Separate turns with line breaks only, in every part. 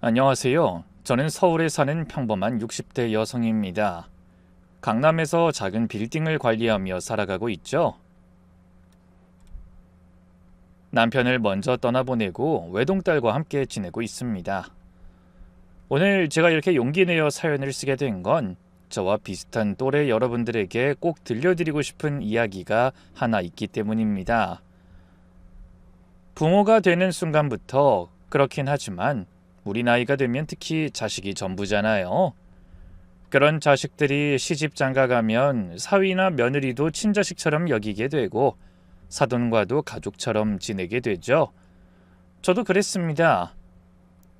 안녕하세요. 저는 서울에 사는 평범한 60대 여성입니다. 강남에서 작은 빌딩을 관리하며 살아가고 있죠. 남편을 먼저 떠나보내고 외동딸과 함께 지내고 있습니다. 오늘 제가 이렇게 용기 내어 사연을 쓰게 된 건 저와 비슷한 또래 여러분들에게 꼭 들려드리고 싶은 이야기가 하나 있기 때문입니다. 부모가 되는 순간부터 그렇긴 하지만 우리 나이가 되면 특히 자식이 전부잖아요. 그런 자식들이 시집 장가가면 사위나 며느리도 친자식처럼 여기게 되고 사돈과도 가족처럼 지내게 되죠. 저도 그랬습니다.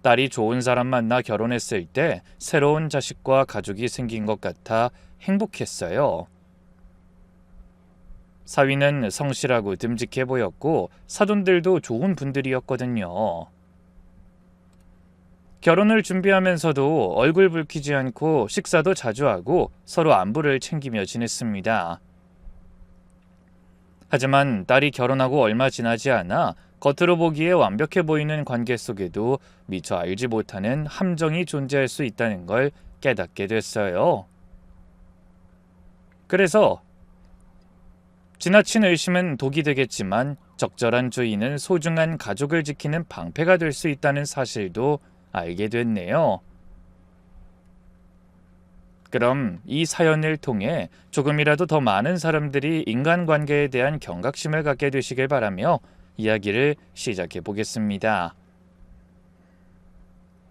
딸이 좋은 사람 만나 결혼했을 때 새로운 자식과 가족이 생긴 것 같아 행복했어요. 사위는 성실하고 듬직해 보였고 사돈들도 좋은 분들이었거든요. 결혼을 준비하면서도 얼굴 붉히지 않고 식사도 자주 하고 서로 안부를 챙기며 지냈습니다. 하지만 딸이 결혼하고 얼마 지나지 않아 겉으로 보기에 완벽해 보이는 관계 속에도 미처 알지 못하는 함정이 존재할 수 있다는 걸 깨닫게 됐어요. 그래서 지나친 의심은 독이 되겠지만 적절한 주의는 소중한 가족을 지키는 방패가 될 수 있다는 사실도 알게 됐네요. 그럼 이 사연을 통해 조금이라도 더 많은 사람들이 인간관계에 대한 경각심을 갖게 되시길 바라며 이야기를 시작해 보겠습니다.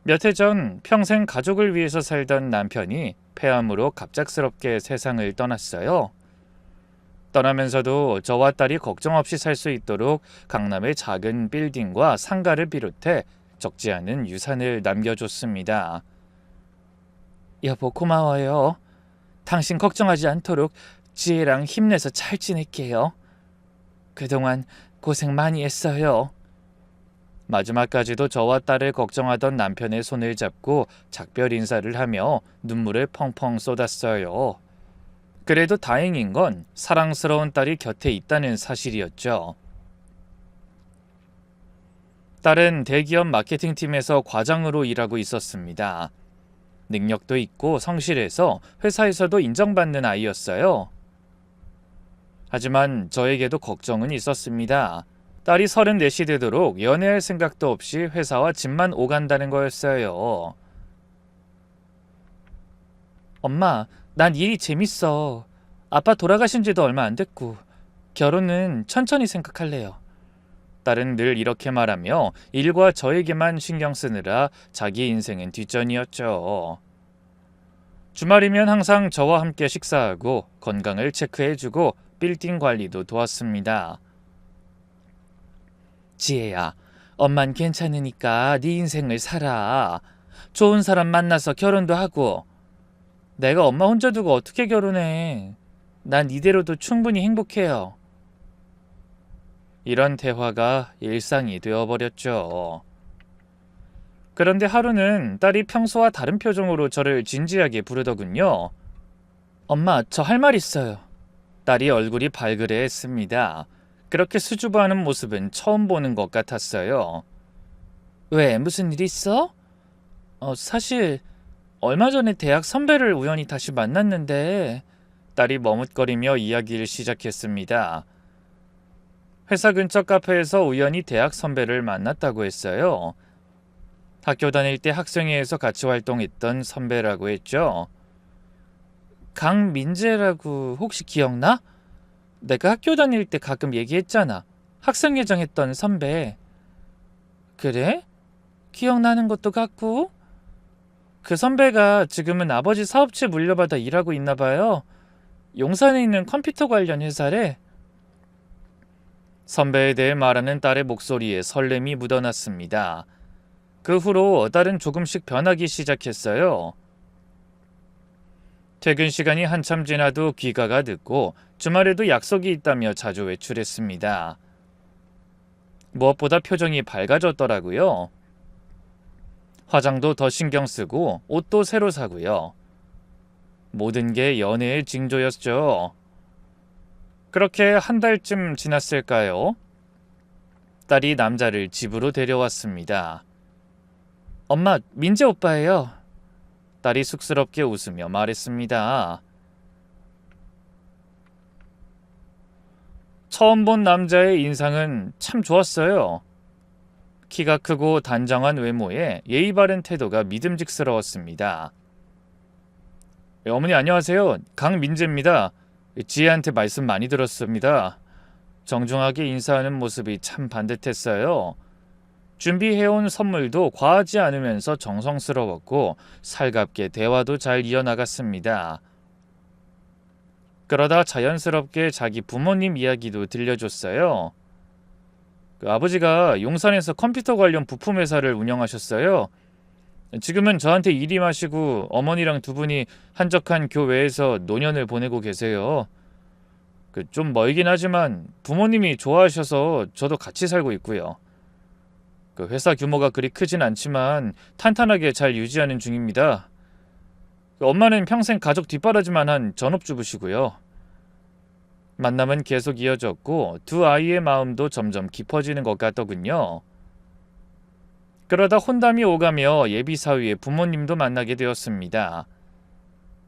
몇 해 전 평생 가족을 위해서 살던 남편이 폐암으로 갑작스럽게 세상을 떠났어요. 떠나면서도 저와 딸이 걱정 없이 살 수 있도록 강남의 작은 빌딩과 상가를 비롯해 적지 않은 유산을 남겨줬습니다. 여보 고마워요. 당신 걱정하지 않도록 지혜랑 힘내서 잘 지낼게요. 그동안 고생 많이 했어요. 마지막까지도 저와 딸을 걱정하던 남편의 손을 잡고 작별 인사를 하며 눈물을 펑펑 쏟았어요. 그래도 다행인 건 사랑스러운 딸이 곁에 있다는 사실이었죠. 딸은 대기업 마케팅팀에서 과장으로 일하고 있었습니다. 능력도 있고 성실해서 회사에서도 인정받는 아이였어요. 하지만 저에게도 걱정은 있었습니다. 딸이 34이 되도록 연애할 생각도 없이 회사와 집만 오간다는 거였어요. 엄마, 난 일이 재밌어. 아빠 돌아가신 지도 얼마 안 됐고 결혼은 천천히 생각할래요. 딸은 늘 이렇게 말하며 일과 저에게만 신경 쓰느라 자기 인생은 뒷전이었죠. 주말이면 항상 저와 함께 식사하고 건강을 체크해주고 빌딩 관리도 도왔습니다. 지혜야, 엄만 괜찮으니까 네 인생을 살아. 좋은 사람 만나서 결혼도 하고. 내가 엄마 혼자 두고 어떻게 결혼해. 난 이대로도 충분히 행복해요. 이런 대화가 일상이 되어버렸죠. 그런데 하루는 딸이 평소와 다른 표정으로 저를 진지하게 부르더군요. 엄마, 저 할 말 있어요. 딸이 얼굴이 발그레했습니다. 그렇게 수줍어하는 모습은 처음 보는 것 같았어요. 왜, 무슨 일 있어? 사실 얼마 전에 대학 선배를 우연히 다시 만났는데. 딸이 머뭇거리며 이야기를 시작했습니다. 회사 근처 카페에서 우연히 대학 선배를 만났다고 했어요. 학교 다닐 때 학생회에서 같이 활동했던 선배라고 했죠. 강민재라고 혹시 기억나? 내가 학교 다닐 때 가끔 얘기했잖아. 학생회장 했던 선배. 그래? 기억나는 것도 같고. 그 선배가 지금은 아버지 사업체 물려받아 일하고 있나 봐요. 용산에 있는 컴퓨터 관련 회사래. 선배에 대해 말하는 딸의 목소리에 설렘이 묻어났습니다. 그 후로 딸은 조금씩 변하기 시작했어요. 퇴근 시간이 한참 지나도 귀가가 늦고 주말에도 약속이 있다며 자주 외출했습니다. 무엇보다 표정이 밝아졌더라고요. 화장도 더 신경 쓰고 옷도 새로 사고요. 모든 게 연애의 징조였죠. 그렇게 한 달쯤 지났을까요? 딸이 남자를 집으로 데려왔습니다. 엄마, 민재 오빠예요. 딸이 쑥스럽게 웃으며 말했습니다. 처음 본 남자의 인상은 참 좋았어요. 키가 크고 단정한 외모에 예의 바른 태도가 믿음직스러웠습니다. 어머니 안녕하세요. 강민재입니다. 지혜한테 말씀 많이 들었습니다. 정중하게 인사하는 모습이 참 반듯했어요. 준비해온 선물도 과하지 않으면서 정성스러웠고 살갑게 대화도 잘 이어나갔습니다. 그러다 자연스럽게 자기 부모님 이야기도 들려줬어요. 아버지가 용산에서 컴퓨터 관련 부품 회사를 운영하셨어요. 지금은 저한테 일임하시고 어머니랑 두 분이 한적한 교외에서 노년을 보내고 계세요. 좀 멀긴 하지만 부모님이 좋아하셔서 저도 같이 살고 있고요. 회사 규모가 그리 크진 않지만 탄탄하게 잘 유지하는 중입니다. 엄마는 평생 가족 뒷바라지만 한 전업주부시고요. 만남은 계속 이어졌고 두 아이의 마음도 점점 깊어지는 것 같더군요. 그러다 혼담이 오가며 예비사위의 부모님도 만나게 되었습니다.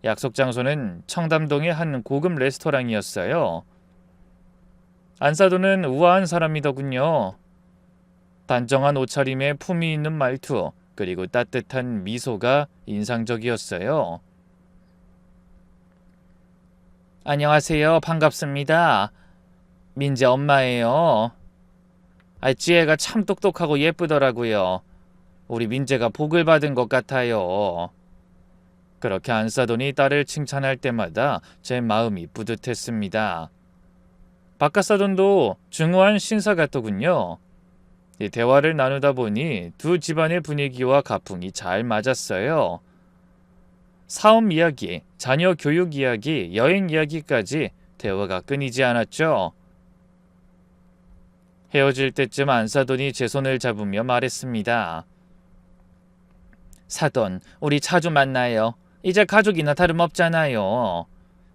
약속 장소는 청담동의 한 고급 레스토랑이었어요. 안사도는 우아한 사람이더군요. 단정한 옷차림에 품위 있는 말투, 그리고 따뜻한 미소가 인상적이었어요. 안녕하세요. 반갑습니다. 민재 엄마예요. 지혜가 참 똑똑하고 예쁘더라고요. 우리 민재가 복을 받은 것 같아요. 그렇게 안사돈이 딸을 칭찬할 때마다 제 마음이 뿌듯했습니다. 박가사돈도 중후한 신사 같더군요. 이 대화를 나누다 보니 두 집안의 분위기와 가풍이 잘 맞았어요. 사업 이야기, 자녀 교육 이야기, 여행 이야기까지 대화가 끊이지 않았죠. 헤어질 때쯤 안사돈이 제 손을 잡으며 말했습니다. 사돈, 우리 자주 만나요. 이제 가족이나 다름없잖아요.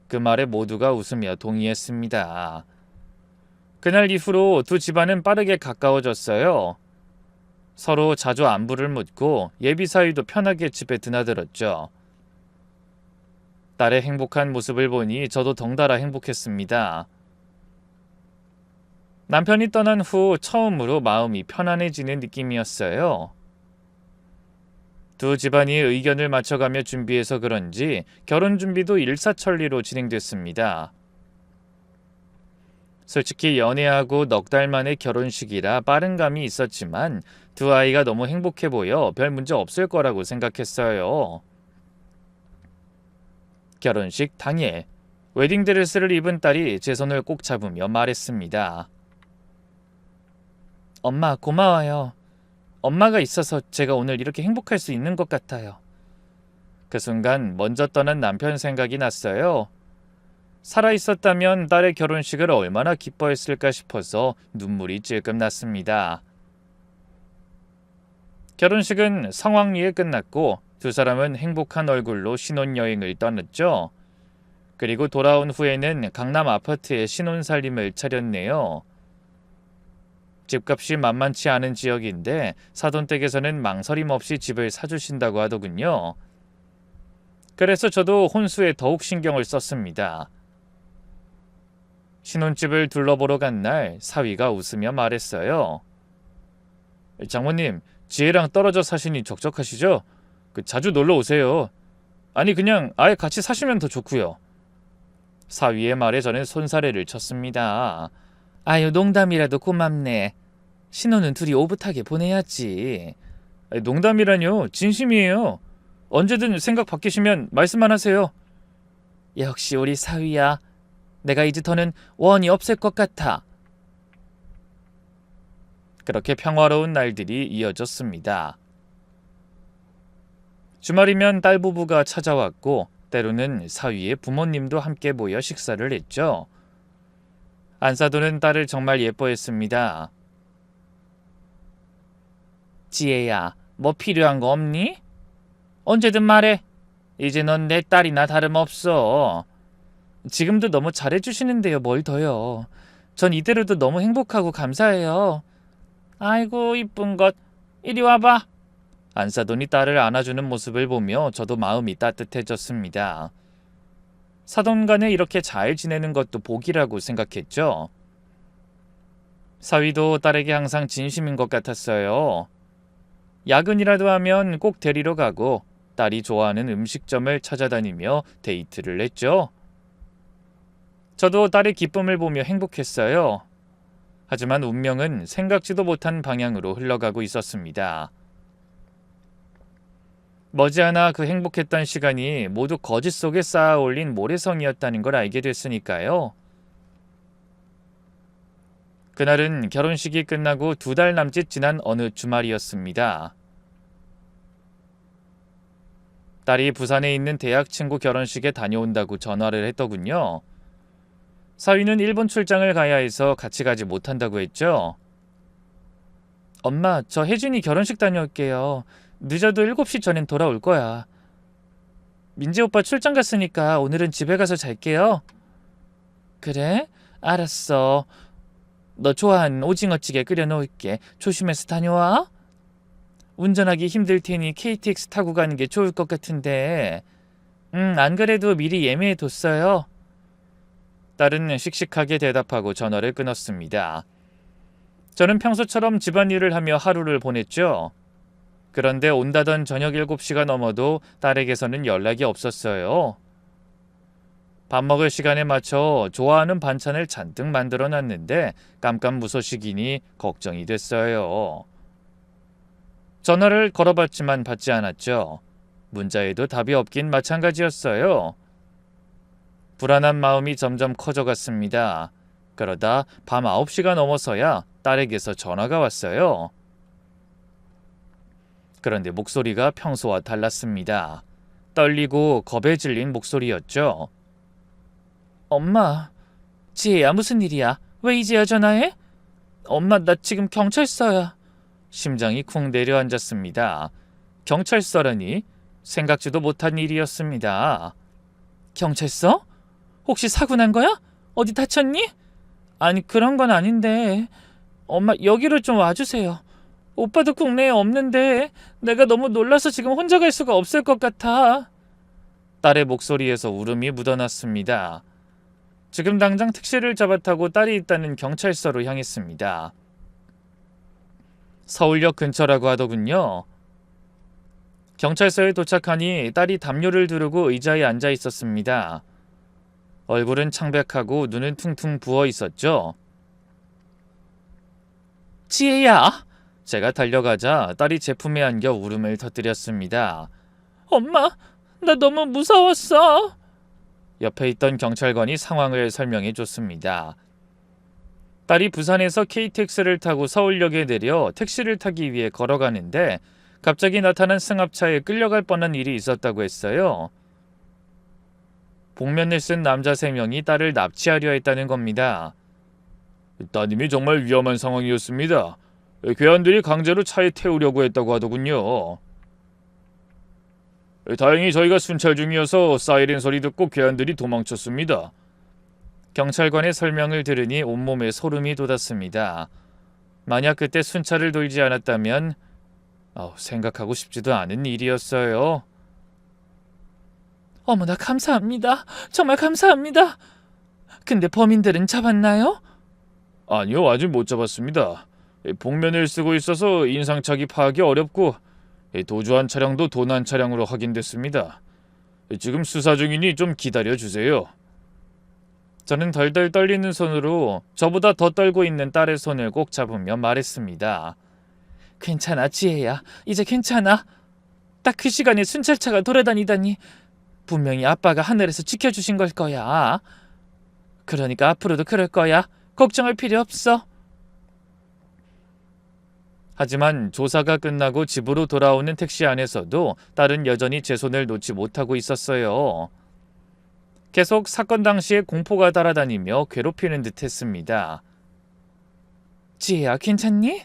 그 말에 모두가 웃으며 동의했습니다. 그날 이후로 두 집안은 빠르게 가까워졌어요. 서로 자주 안부를 묻고 예비 사위도 편하게 집에 드나들었죠. 딸의 행복한 모습을 보니 저도 덩달아 행복했습니다. 남편이 떠난 후 처음으로 마음이 편안해지는 느낌이었어요. 두 집안이 의견을 맞춰가며 준비해서 그런지 결혼 준비도 일사천리로 진행됐습니다. 솔직히 연애하고 넉 달 만의 결혼식이라 빠른 감이 있었지만 두 아이가 너무 행복해 보여 별 문제 없을 거라고 생각했어요. 결혼식 당일, 웨딩드레스를 입은 딸이 제 손을 꼭 잡으며 말했습니다. 엄마 고마워요. 엄마가 있어서 제가 오늘 이렇게 행복할 수 있는 것 같아요. 그 순간 먼저 떠난 남편 생각이 났어요. 살아있었다면 딸의 결혼식을 얼마나 기뻐했을까 싶어서 눈물이 찔끔 났습니다. 결혼식은 성황리에 끝났고 두 사람은 행복한 얼굴로 신혼여행을 떠났죠. 그리고 돌아온 후에는 강남 아파트에 신혼살림을 차렸네요. 집값이 만만치 않은 지역인데 사돈댁에서는 망설임 없이 집을 사주신다고 하더군요. 그래서 저도 혼수에 더욱 신경을 썼습니다. 신혼집을 둘러보러 간 날 사위가 웃으며 말했어요. 장모님, 지혜랑 떨어져 사시니 적적하시죠? 자주 놀러 오세요. 아니 그냥 아예 같이 사시면 더 좋고요. 사위의 말에 저는 손사래를 쳤습니다. 아유 농담이라도 고맙네. 신혼은 둘이 오붓하게 보내야지. 농담이라뇨. 진심이에요. 언제든 생각 바뀌시면 말씀만 하세요. 역시 우리 사위야. 내가 이제 더는 원이 없을 것 같아. 그렇게 평화로운 날들이 이어졌습니다. 주말이면 딸 부부가 찾아왔고 때로는 사위의 부모님도 함께 모여 식사를 했죠. 안사돈은 딸을 정말 예뻐했습니다. 지혜야, 뭐 필요한 거 없니? 언제든 말해. 이제 넌 내 딸이나 다름없어. 지금도 너무 잘해주시는데요. 뭘 더요. 전 이대로도 너무 행복하고 감사해요. 아이고 이쁜 것. 이리 와봐. 안 사돈이 딸을 안아주는 모습을 보며 저도 마음이 따뜻해졌습니다. 사돈 간에 이렇게 잘 지내는 것도 복이라고 생각했죠. 사위도 딸에게 항상 진심인 것 같았어요. 야근이라도 하면 꼭 데리러 가고 딸이 좋아하는 음식점을 찾아다니며 데이트를 했죠. 저도 딸의 기쁨을 보며 행복했어요. 하지만 운명은 생각지도 못한 방향으로 흘러가고 있었습니다. 머지않아 그 행복했던 시간이 모두 거짓 속에 쌓아 올린 모래성이었다는 걸 알게 됐으니까요. 그날은 결혼식이 끝나고 2달 남짓 지난 어느 주말이었습니다. 딸이 부산에 있는 대학 친구 결혼식에 다녀온다고 전화를 했더군요. 사위는 일본 출장을 가야 해서 같이 가지 못한다고 했죠. 엄마, 저 혜진이 결혼식 다녀올게요. 늦어도 7시 전엔 돌아올 거야. 민재 오빠 출장 갔으니까 오늘은 집에 가서 잘게요. 그래? 알았어. 너 좋아하는 오징어찌개 끓여놓을게. 조심해서 다녀와. 운전하기 힘들 테니 KTX 타고 가는 게 좋을 것 같은데. 안 그래도 미리 예매해뒀어요. 딸은 씩씩하게 대답하고 전화를 끊었습니다. 저는 평소처럼 집안일을 하며 하루를 보냈죠. 그런데 온다던 저녁 7시가 넘어도 딸에게서는 연락이 없었어요. 밥 먹을 시간에 맞춰 좋아하는 반찬을 잔뜩 만들어 놨는데 깜깜무소식이니 걱정이 됐어요. 전화를 걸어봤지만 받지 않았죠. 문자에도 답이 없긴 마찬가지였어요. 불안한 마음이 점점 커져갔습니다. 그러다 밤 9시가 넘어서야 딸에게서 전화가 왔어요. 그런데 목소리가 평소와 달랐습니다. 떨리고 겁에 질린 목소리였죠. 엄마, 지혜야, 무슨 일이야? 왜 이제야 전화해? 엄마, 나 지금 경찰서야. 심장이 쿵 내려앉았습니다. 경찰서라니? 생각지도 못한 일이었습니다. 경찰서? 혹시 사고 난 거야? 어디 다쳤니? 아니, 그런 건 아닌데. 엄마, 여기로 좀 와주세요. 오빠도 국내에 없는데 내가 너무 놀라서 지금 혼자 갈 수가 없을 것 같아. 딸의 목소리에서 울음이 묻어났습니다. 지금 당장 택시를 잡아 타고 딸이 있다는 경찰서로 향했습니다. 서울역 근처라고 하더군요. 경찰서에 도착하니 딸이 담요를 두르고 의자에 앉아 있었습니다. 얼굴은 창백하고 눈은 퉁퉁 부어 있었죠. 지혜야! 제가 달려가자 딸이 제품에 안겨 울음을 터뜨렸습니다. 엄마, 나 너무 무서웠어. 옆에 있던 경찰관이 상황을 설명해 줬습니다. 딸이 부산에서 KTX를 타고 서울역에 내려 택시를 타기 위해 걸어가는데 갑자기 나타난 승합차에 끌려갈 뻔한 일이 있었다고 했어요. 복면을 쓴 남자 3명이 딸을 납치하려 했다는 겁니다. 따님이 정말 위험한 상황이었습니다. 괴한들이 강제로 차에 태우려고 했다고 하더군요. 다행히 저희가 순찰 중이어서 사이렌 소리 듣고 괴한들이 도망쳤습니다. 경찰관의 설명을 들으니 온몸에 소름이 돋았습니다. 만약 그때 순찰을 돌지 않았다면 생각하고 싶지도 않은 일이었어요. 어머나, 감사합니다. 정말 감사합니다. 근데 범인들은 잡았나요? 아니요, 아직 못 잡았습니다. 복면을 쓰고 있어서 인상착의 파악이 어렵고 도주한 차량도 도난 차량으로 확인됐습니다. 지금 수사 중이니 좀 기다려주세요. 저는 덜덜 떨리는 손으로 저보다 더 떨고 있는 딸의 손을 꼭 잡으며 말했습니다. 괜찮아, 지혜야. 이제 괜찮아. 딱 그 시간에 순찰차가 돌아다니다니. 분명히 아빠가 하늘에서 지켜주신 걸 거야. 그러니까 앞으로도 그럴 거야. 걱정할 필요 없어. 하지만 조사가 끝나고 집으로 돌아오는 택시 안에서도 딸은 여전히 제 손을 놓지 못하고 있었어요. 계속 사건 당시에 공포가 따라다니며 괴롭히는 듯 했습니다. 지혜야, 괜찮니?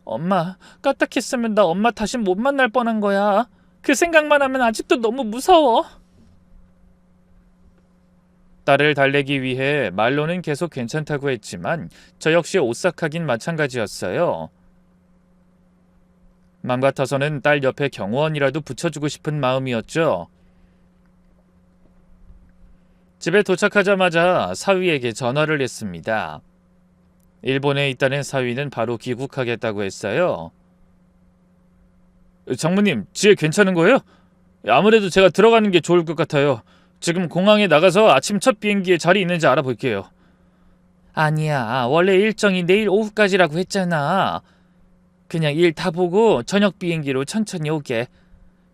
엄마, 까딱했으면 나 엄마 다시 못 만날 뻔한 거야. 그 생각만 하면 아직도 너무 무서워. 딸을 달래기 위해 말로는 계속 괜찮다고 했지만 저 역시 오싹하긴 마찬가지였어요. 맘 같아서는 딸 옆에 경호원이라도 붙여주고 싶은 마음이었죠. 집에 도착하자마자 사위에게 전화를 했습니다. 일본에 있다는 사위는 바로 귀국하겠다고 했어요. 장모님, 지혜 괜찮은 거예요? 아무래도 제가 들어가는 게 좋을 것 같아요. 지금 공항에 나가서 아침 첫 비행기에 자리 있는지 알아볼게요. 아니야, 원래 일정이 내일 오후까지라고 했잖아. 그냥 일 다 보고 저녁 비행기로 천천히 오게.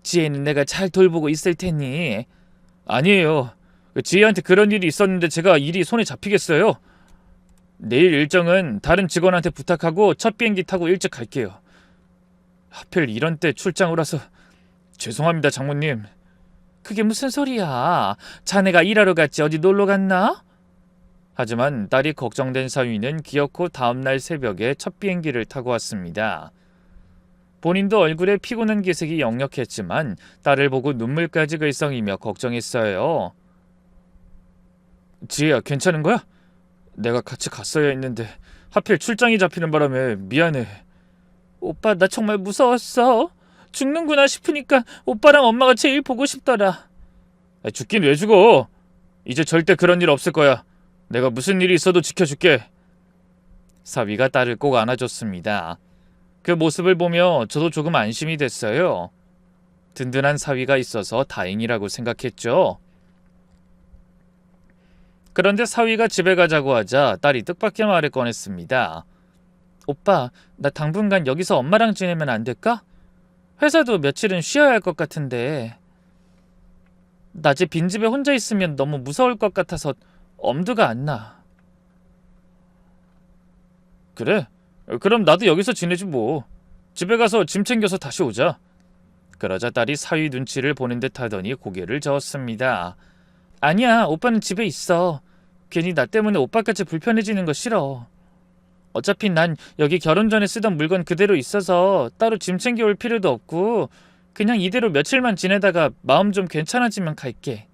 지혜는 내가 잘 돌보고 있을 테니. 아니에요. 지혜한테 그런 일이 있었는데 제가 일이 손에 잡히겠어요? 내일 일정은 다른 직원한테 부탁하고 첫 비행기 타고 일찍 갈게요. 하필 이런 때 출장을 와서 죄송합니다, 장모님. 그게 무슨 소리야? 자네가 일하러 갔지 어디 놀러 갔나? 하지만 딸이 걱정된 사위는 기어코 다음날 새벽에 첫 비행기를 타고 왔습니다. 본인도 얼굴에 피곤한 기색이 역력했지만 딸을 보고 눈물까지 글썽이며 걱정했어요. 지혜야, 괜찮은 거야? 내가 같이 갔어야 했는데 하필 출장이 잡히는 바람에 미안해. 오빠, 나 정말 무서웠어. 죽는구나 싶으니까 오빠랑 엄마가 제일 보고 싶더라. 죽긴 왜 죽어? 이제 절대 그런 일 없을 거야. 내가 무슨 일이 있어도 지켜줄게. 사위가 딸을 꼭 안아줬습니다. 그 모습을 보며 저도 조금 안심이 됐어요. 든든한 사위가 있어서 다행이라고 생각했죠. 그런데 사위가 집에 가자고 하자 딸이 뜻밖의 말을 꺼냈습니다. 오빠, 나 당분간 여기서 엄마랑 지내면 안 될까? 회사도 며칠은 쉬어야 할 것 같은데. 낮에 빈집에 혼자 있으면 너무 무서울 것 같아서 엄두가 안 나. 그래? 그럼 나도 여기서 지내지 뭐. 집에 가서 짐 챙겨서 다시 오자. 그러자 딸이 사위 눈치를 보는 듯 하더니 고개를 저었습니다. 아니야, 오빠는 집에 있어. 괜히 나 때문에 오빠까지 불편해지는 거 싫어. 어차피 난 여기 결혼 전에 쓰던 물건 그대로 있어서 따로 짐 챙겨올 필요도 없고 그냥 이대로 며칠만 지내다가 마음 좀 괜찮아지면 갈게.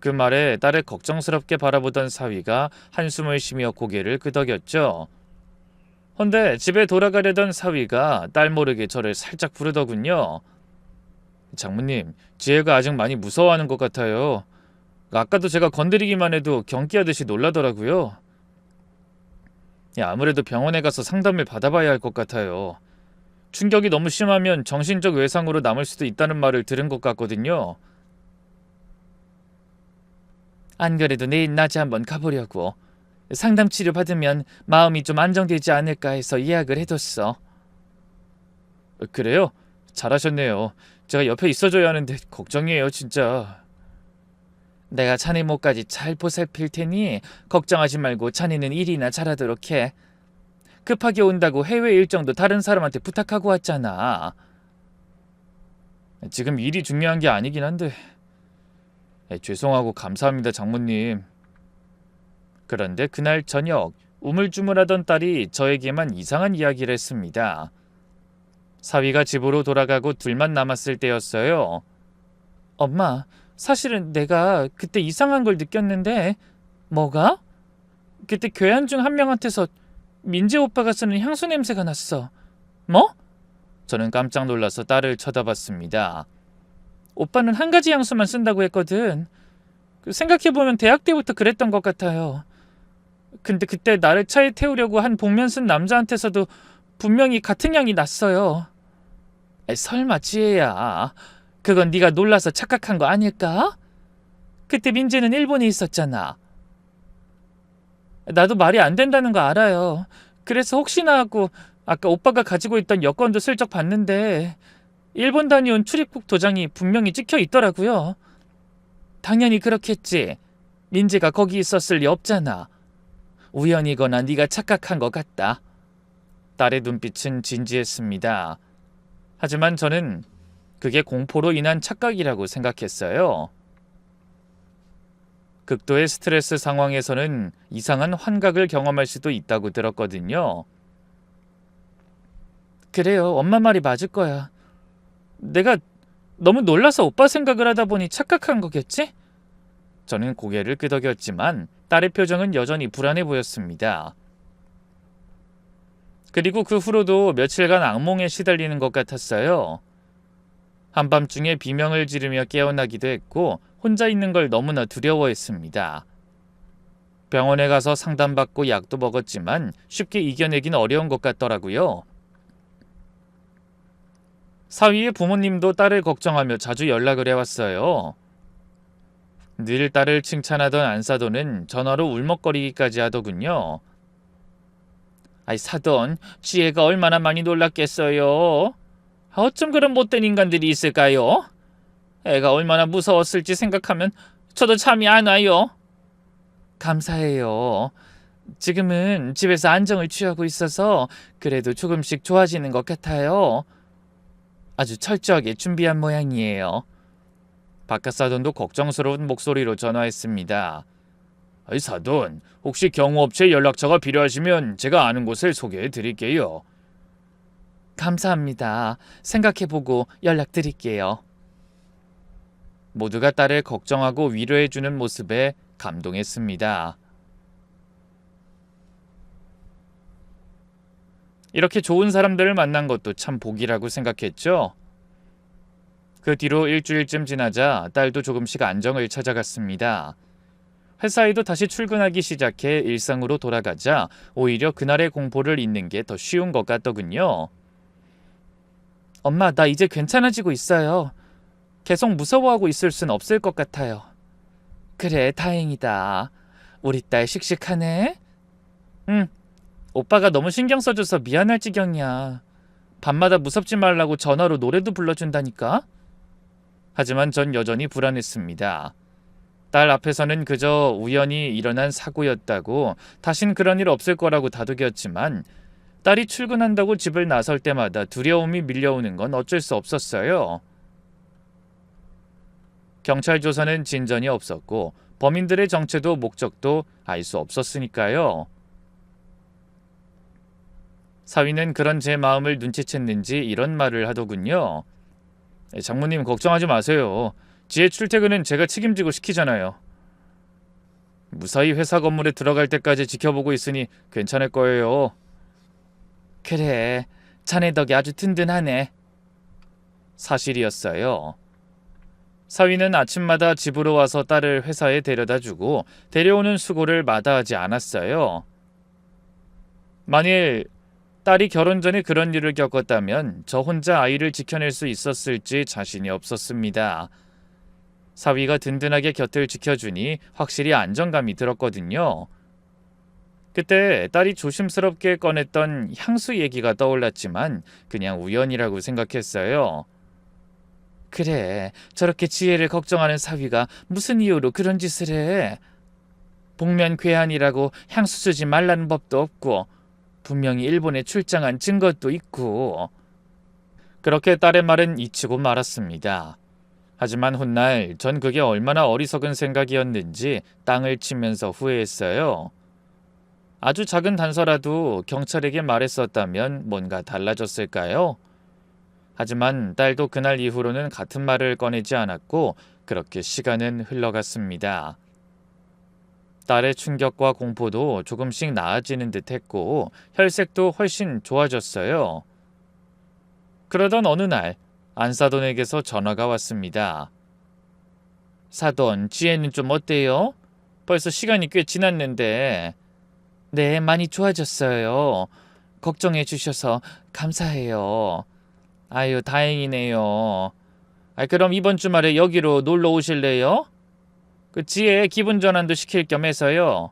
그 말에 딸을 걱정스럽게 바라보던 사위가 한숨을 쉬며 고개를 끄덕였죠. 헌데 집에 돌아가려던 사위가 딸 모르게 저를 살짝 부르더군요. 장모님, 지혜가 아직 많이 무서워하는 것 같아요. 아까도 제가 건드리기만 해도 경기하듯이 놀라더라고요. 아무래도 병원에 가서 상담을 받아봐야 할 것 같아요. 충격이 너무 심하면 정신적 외상으로 남을 수도 있다는 말을 들은 것 같거든요. 안 그래도 내일 낮에 한번 가보려고. 상담 치료 받으면 마음이 좀 안정되지 않을까 해서 예약을 해뒀어. 그래요? 잘하셨네요. 제가 옆에 있어줘야 하는데 걱정이에요, 진짜. 내가 자네 목까지 잘 보살필 테니 걱정하지 말고 자네는 일이나 잘하도록 해. 급하게 온다고 해외 일정도 다른 사람한테 부탁하고 왔잖아. 지금 일이 중요한 게 아니긴 한데. 죄송하고 감사합니다, 장모님. 그런데 그날 저녁 우물쭈물하던 딸이 저에게만 이상한 이야기를 했습니다. 사위가 집으로 돌아가고 둘만 남았을 때였어요. 엄마, 사실은 내가 그때 이상한 걸 느꼈는데. 뭐가? 그때 교양 중 한 명한테서 민재 오빠가 쓰는 향수 냄새가 났어. 뭐? 저는 깜짝 놀라서 딸을 쳐다봤습니다. 오빠는 한 가지 향수만 쓴다고 했거든. 생각해보면 대학 때부터 그랬던 것 같아요. 근데 그때 나를 차에 태우려고 한 복면 쓴 남자한테서도 분명히 같은 향이 났어요. 설마 지혜야, 그건 네가 놀라서 착각한 거 아닐까? 그때 민재는 일본에 있었잖아. 나도 말이 안 된다는 거 알아요. 그래서 혹시나 하고 아까 오빠가 가지고 있던 여권도 슬쩍 봤는데 일본 다녀온 출입국 도장이 분명히 찍혀 있더라고요. 당연히 그렇겠지. 민재가 거기 있었을 리 없잖아. 우연이거나 네가 착각한 것 같다. 딸의 눈빛은 진지했습니다. 하지만 저는 그게 공포로 인한 착각이라고 생각했어요. 극도의 스트레스 상황에서는 이상한 환각을 경험할 수도 있다고 들었거든요. 그래요, 엄마 말이 맞을 거야. 내가 너무 놀라서 오빠 생각을 하다 보니 착각한 거겠지? 저는 고개를 끄덕였지만 딸의 표정은 여전히 불안해 보였습니다. 그리고 그 후로도 며칠간 악몽에 시달리는 것 같았어요. 한밤중에 비명을 지르며 깨어나기도 했고 혼자 있는 걸 너무나 두려워했습니다. 병원에 가서 상담받고 약도 먹었지만 쉽게 이겨내긴 어려운 것 같더라고요. 사위의 부모님도 딸을 걱정하며 자주 연락을 해왔어요. 늘 딸을 칭찬하던 안사돈은 전화로 울먹거리기까지 하더군요. 아이 사돈, 지혜가 얼마나 많이 놀랐겠어요. 어쩜 그런 못된 인간들이 있을까요? 애가 얼마나 무서웠을지 생각하면 저도 잠이 안 와요. 감사해요. 지금은 집에서 안정을 취하고 있어서 그래도 조금씩 좋아지는 것 같아요. 아주 철저하게 준비한 모양이에요. 바깥사돈도 걱정스러운 목소리로 전화했습니다. 아이 사돈, 혹시 경호업체 연락처가 필요하시면 제가 아는 곳을 소개해 드릴게요. 감사합니다. 생각해보고 연락드릴게요. 모두가 딸을 걱정하고 위로해주는 모습에 감동했습니다. 이렇게 좋은 사람들을 만난 것도 참 복이라고 생각했죠. 그 뒤로 일주일쯤 지나자 딸도 조금씩 안정을 찾아갔습니다. 회사에도 다시 출근하기 시작해 일상으로 돌아가자 오히려 그날의 공포를 잊는 게 더 쉬운 것 같더군요. 엄마, 나 이제 괜찮아지고 있어요. 계속 무서워하고 있을 순 없을 것 같아요. 그래, 다행이다. 우리 딸 씩씩하네? 응, 오빠가 너무 신경 써줘서 미안할 지경이야. 밤마다 무섭지 말라고 전화로 노래도 불러준다니까? 하지만 전 여전히 불안했습니다. 딸 앞에서는 그저 우연히 일어난 사고였다고 다신 그런 일 없을 거라고 다독였지만 딸이 출근한다고 집을 나설 때마다 두려움이 밀려오는 건 어쩔 수 없었어요. 경찰 조사는 진전이 없었고 범인들의 정체도 목적도 알 수 없었으니까요. 사위는 그런 제 마음을 눈치챘는지 이런 말을 하더군요. 장모님 걱정하지 마세요. 지혜 출퇴근은 제가 책임지고 시키잖아요. 무사히 회사 건물에 들어갈 때까지 지켜보고 있으니 괜찮을 거예요. 그래, 자네 덕이 아주 든든하네. 사실이었어요. 사위는 아침마다 집으로 와서 딸을 회사에 데려다주고 데려오는 수고를 마다하지 않았어요. 만일 딸이 결혼 전에 그런 일을 겪었다면 저 혼자 아이를 지켜낼 수 있었을지 자신이 없었습니다. 사위가 든든하게 곁을 지켜주니 확실히 안정감이 들었거든요. 그때 딸이 조심스럽게 꺼냈던 향수 얘기가 떠올랐지만 그냥 우연이라고 생각했어요. 그래, 저렇게 지혜를 걱정하는 사위가 무슨 이유로 그런 짓을 해? 복면 괴한이라고 향수 쓰지 말라는 법도 없고 분명히 일본에 출장한 증거도 있고. 그렇게 딸의 말은 잊히고 말았습니다. 하지만 훗날 전 그게 얼마나 어리석은 생각이었는지 땅을 치면서 후회했어요. 아주 작은 단서라도 경찰에게 말했었다면 뭔가 달라졌을까요? 하지만 딸도 그날 이후로는 같은 말을 꺼내지 않았고 그렇게 시간은 흘러갔습니다. 딸의 충격과 공포도 조금씩 나아지는 듯 했고 혈색도 훨씬 좋아졌어요. 그러던 어느 날 안사돈에게서 전화가 왔습니다. 사돈, 지혜는 좀 어때요? 벌써 시간이 꽤 지났는데. 네, 많이 좋아졌어요. 걱정해 주셔서 감사해요. 아유, 다행이네요. 그럼 이번 주말에 여기로 놀러 오실래요? 그 지혜 기분 전환도 시킬 겸 해서요.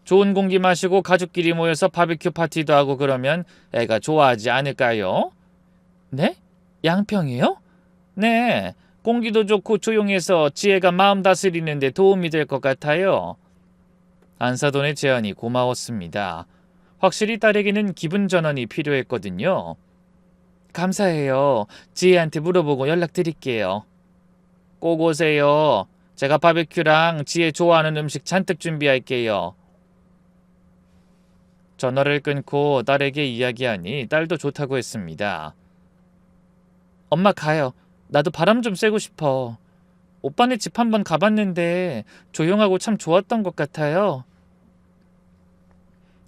좋은 공기 마시고 가족끼리 모여서 바비큐 파티도 하고 그러면 애가 좋아하지 않을까요? 네? 양평이요? 네, 공기도 좋고 조용해서 지혜가 마음 다스리는 데 도움이 될 것 같아요. 안사돈의 제안이 고마웠습니다. 확실히 딸에게는 기분 전환이 필요했거든요. 감사해요. 지혜한테 물어보고 연락드릴게요. 꼭 오세요. 제가 바비큐랑 지혜 좋아하는 음식 잔뜩 준비할게요. 전화를 끊고 딸에게 이야기하니 딸도 좋다고 했습니다. 엄마 가요. 나도 바람 좀 쐬고 싶어. 오빠네 집 한번 가봤는데 조용하고 참 좋았던 것 같아요.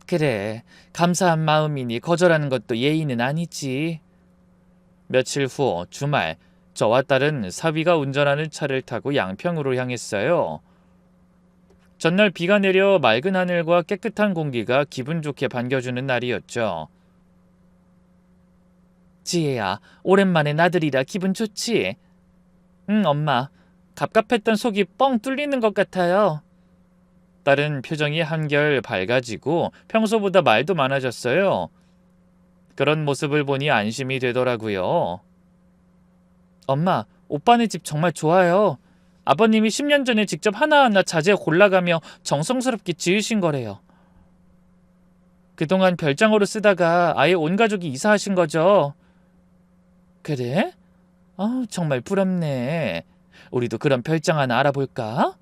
그래, 감사한 마음이니 거절하는 것도 예의는 아니지. 며칠 후 주말, 저와 딸은 사위가 운전하는 차를 타고 양평으로 향했어요. 전날 비가 내려 맑은 하늘과 깨끗한 공기가 기분 좋게 반겨주는 날이었죠. 지혜야, 오랜만에 나들이라 기분 좋지? 응, 엄마. 갑갑했던 속이 뻥 뚫리는 것 같아요. 딸은 표정이 한결 밝아지고 평소보다 말도 많아졌어요. 그런 모습을 보니 안심이 되더라고요. 엄마, 오빠네 집 정말 좋아요. 아버님이 10년 전에 직접 하나하나 자재 골라가며 정성스럽게 지으신 거래요. 그동안 별장으로 쓰다가 아예 온 가족이 이사하신 거죠. 그래? 정말 부럽네. 우리도 그런 별장 하나 알아볼까?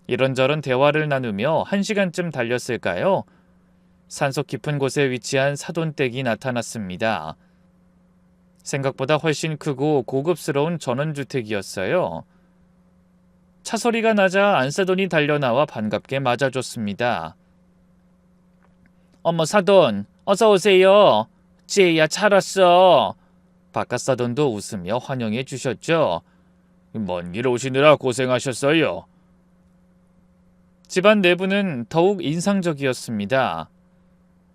이런저런 대화를 나누며 1시간쯤 달렸을까요? 산속 깊은 곳에 위치한 사돈댁이 나타났습니다. 생각보다 훨씬 크고 고급스러운 전원주택이었어요. 차 소리가 나자 안사돈이 달려나와 반갑게 맞아줬습니다. 어머 사돈, 어서 오세요. 지혜야 잘 왔어. 바깥사돈도 웃으며 환영해 주셨죠. 먼 길 오시느라 고생하셨어요. 집안 내부는 더욱 인상적이었습니다.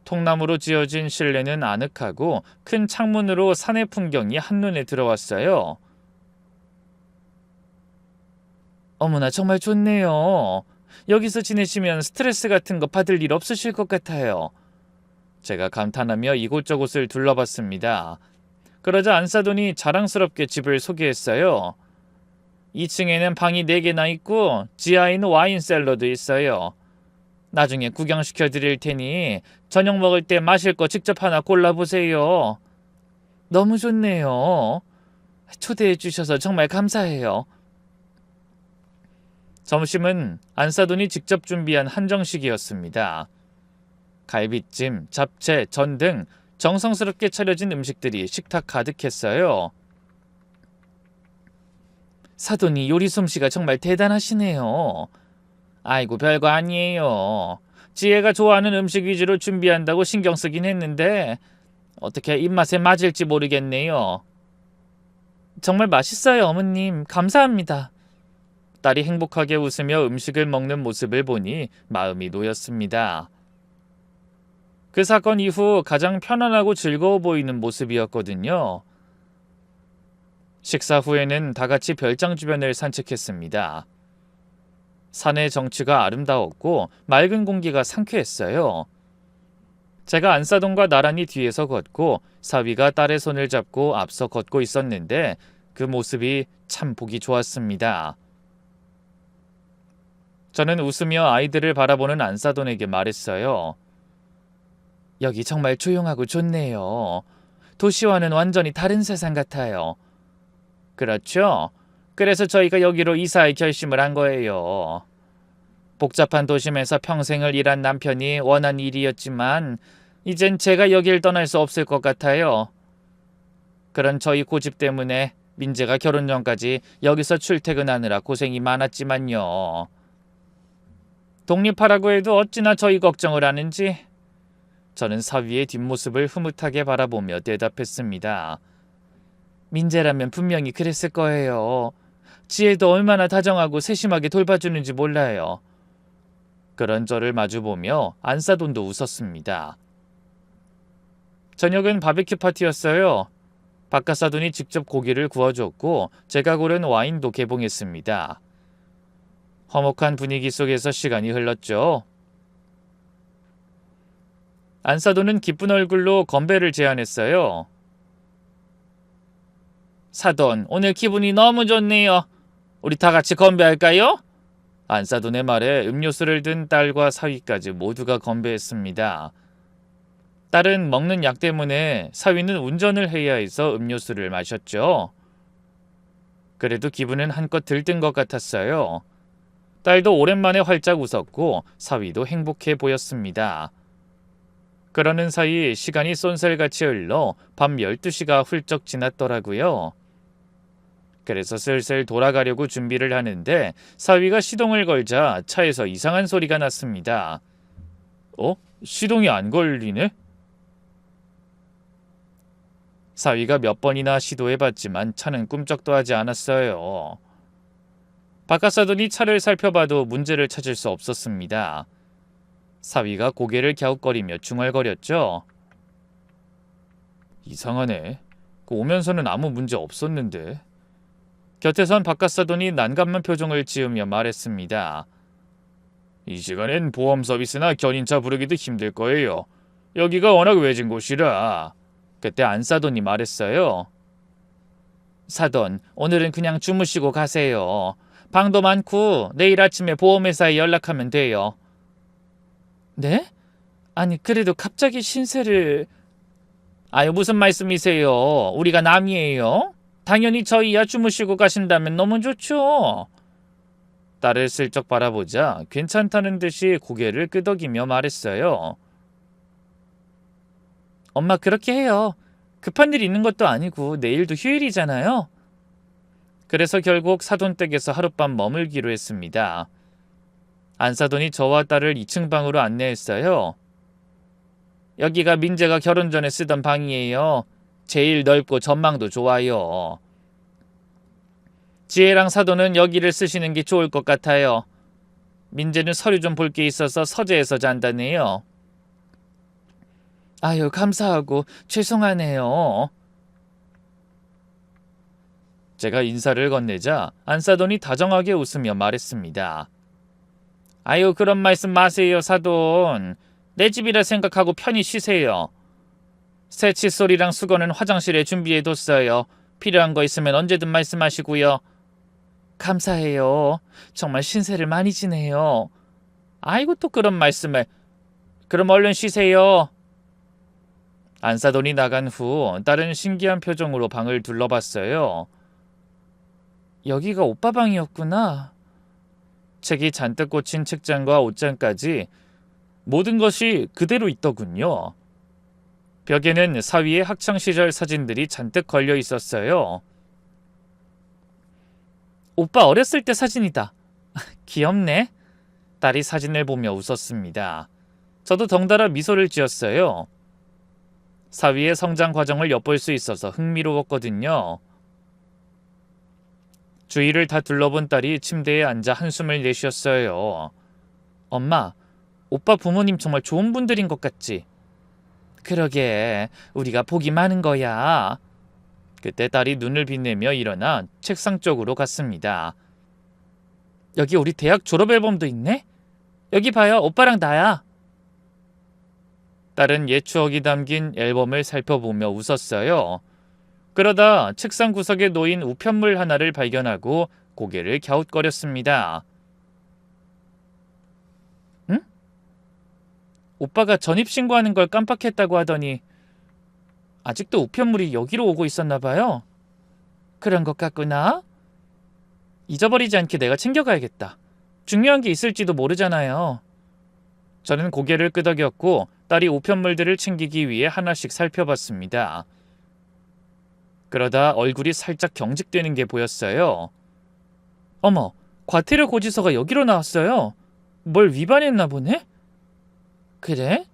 통나무로 지어진 실내는 아늑하고 큰 창문으로 산의 풍경이 한눈에 들어왔어요. 어머나 정말 좋네요. 여기서 지내시면 스트레스 같은 거 받을 일 없으실 것 같아요. 제가 감탄하며 이곳저곳을 둘러봤습니다. 그러자 안사돈이 자랑스럽게 집을 소개했어요. 2층에는 방이 4개나 있고 지하에는 와인 셀러도 있어요. 나중에 구경시켜 드릴 테니 저녁 먹을 때 마실 거 직접 하나 골라보세요. 너무 좋네요. 초대해 주셔서 정말 감사해요. 점심은 안사돈이 직접 준비한 한정식이었습니다. 갈비찜, 잡채, 전 등 정성스럽게 차려진 음식들이 식탁 가득했어요. 사돈이 요리 솜씨가 정말 대단하시네요. 아이고 별거 아니에요. 지혜가 좋아하는 음식 위주로 준비한다고 신경 쓰긴 했는데 어떻게 입맛에 맞을지 모르겠네요. 정말 맛있어요, 어머님. 감사합니다. 딸이 행복하게 웃으며 음식을 먹는 모습을 보니 마음이 놓였습니다. 그 사건 이후 가장 편안하고 즐거워 보이는 모습이었거든요. 식사 후에는 다 같이 별장 주변을 산책했습니다. 산의 정취가 아름다웠고 맑은 공기가 상쾌했어요. 제가 안사돈과 나란히 뒤에서 걷고 사위가 딸의 손을 잡고 앞서 걷고 있었는데 그 모습이 참 보기 좋았습니다. 저는 웃으며 아이들을 바라보는 안사돈에게 말했어요. 여기 정말 조용하고 좋네요. 도시와는 완전히 다른 세상 같아요. 그렇죠? 그래서 저희가 여기로 이사할 결심을 한 거예요. 복잡한 도심에서 평생을 일한 남편이 원한 일이었지만 이젠 제가 여길 떠날 수 없을 것 같아요. 그런 저희 고집 때문에 민재가 결혼 전까지 여기서 출퇴근하느라 고생이 많았지만요. 독립하라고 해도 어찌나 저희 걱정을 하는지. 저는 사위의 뒷모습을 흐뭇하게 바라보며 대답했습니다. 민재라면 분명히 그랬을 거예요. 지혜도 얼마나 다정하고 세심하게 돌봐주는지 몰라요. 그런 저를 마주보며 안사돈도 웃었습니다. 저녁은 바비큐 파티였어요. 바깥사돈이 직접 고기를 구워줬고 제가 고른 와인도 개봉했습니다. 화목한 분위기 속에서 시간이 흘렀죠. 안사돈은 기쁜 얼굴로 건배를 제안했어요. 사돈, 오늘 기분이 너무 좋네요. 우리 다 같이 건배할까요? 안사돈의 말에 음료수를 든 딸과 사위까지 모두가 건배했습니다. 딸은 먹는 약 때문에 사위는 운전을 해야 해서 음료수를 마셨죠. 그래도 기분은 한껏 들뜬 것 같았어요. 딸도 오랜만에 활짝 웃었고 사위도 행복해 보였습니다. 그러는 사이 시간이 쏜살같이 흘러 밤 12시가 훌쩍 지났더라고요. 그래서 슬슬 돌아가려고 준비를 하는데 사위가 시동을 걸자 차에서 이상한 소리가 났습니다. 시동이 안 걸리네? 사위가 몇 번이나 시도해봤지만 차는 꿈쩍도 하지 않았어요. 바깥사돈이 차를 살펴봐도 문제를 찾을 수 없었습니다. 사위가 고개를 갸웃거리며 중얼거렸죠. 이상하네. 오면서는 아무 문제 없었는데. 곁에선 바깥사돈이 난감한 표정을 지으며 말했습니다. 이 시간엔 보험 서비스나 견인차 부르기도 힘들 거예요. 여기가 워낙 외진 곳이라. 그때 안사돈이 말했어요. 사돈, 오늘은 그냥 주무시고 가세요. 방도 많고 내일 아침에 보험회사에 연락하면 돼요. 네? 아니 그래도 갑자기 신세를... 아유 무슨 말씀이세요? 우리가 남이에요? 당연히 저희야 주무시고 가신다면 너무 좋죠. 딸을 슬쩍 바라보자 괜찮다는 듯이 고개를 끄덕이며 말했어요. 엄마 그렇게 해요. 급한 일 있는 것도 아니고 내일도 휴일이잖아요. 그래서 결국 사돈댁에서 하룻밤 머물기로 했습니다. 안사돈이 저와 딸을 2층 방으로 안내했어요. 여기가 민재가 결혼 전에 쓰던 방이에요. 제일 넓고 전망도 좋아요. 지혜랑 사돈은 여기를 쓰시는 게 좋을 것 같아요. 민재는 서류 좀 볼 게 있어서 서재에서 잔다네요. 아유 감사하고 죄송하네요. 제가 인사를 건네자 안사돈이 다정하게 웃으며 말했습니다. 아유 그런 말씀 마세요 사돈. 내 집이라 생각하고 편히 쉬세요. 새 칫솔이랑 수건은 화장실에 준비해뒀어요. 필요한 거 있으면 언제든 말씀하시고요. 감사해요. 정말 신세를 많이 지네요. 아이고 또 그런 말씀을. 그럼 얼른 쉬세요. 안사돈이 나간 후 딸은 신기한 표정으로 방을 둘러봤어요. 여기가 오빠 방이었구나. 책이 잔뜩 꽂힌 책장과 옷장까지 모든 것이 그대로 있더군요. 벽에는 사위의 학창시절 사진들이 잔뜩 걸려 있었어요. 오빠 어렸을 때 사진이다. 귀엽네. 딸이 사진을 보며 웃었습니다. 저도 덩달아 미소를 지었어요. 사위의 성장 과정을 엿볼 수 있어서 흥미로웠거든요. 주위를 다 둘러본 딸이 침대에 앉아 한숨을 내쉬었어요. 엄마, 오빠 부모님 정말 좋은 분들인 것 같지? 그러게, 우리가 복이 많은 거야. 그때 딸이 눈을 빛내며 일어나 책상 쪽으로 갔습니다. 여기 우리 대학 졸업 앨범도 있네? 여기 봐요, 오빠랑 나야. 딸은 옛 추억이 담긴 앨범을 살펴보며 웃었어요. 그러다 책상 구석에 놓인 우편물 하나를 발견하고 고개를 갸웃거렸습니다. 응? 오빠가 전입신고하는 걸 깜빡했다고 하더니 아직도 우편물이 여기로 오고 있었나 봐요. 그런 것 같구나. 잊어버리지 않게 내가 챙겨가야겠다. 중요한 게 있을지도 모르잖아요. 저는 고개를 끄덕였고 딸이 우편물들을 챙기기 위해 하나씩 살펴봤습니다. 그러다 얼굴이 살짝 경직되는 게 보였어요. 어머, 과태료 고지서가 여기로 나왔어요. 뭘 위반했나 보네? 그래?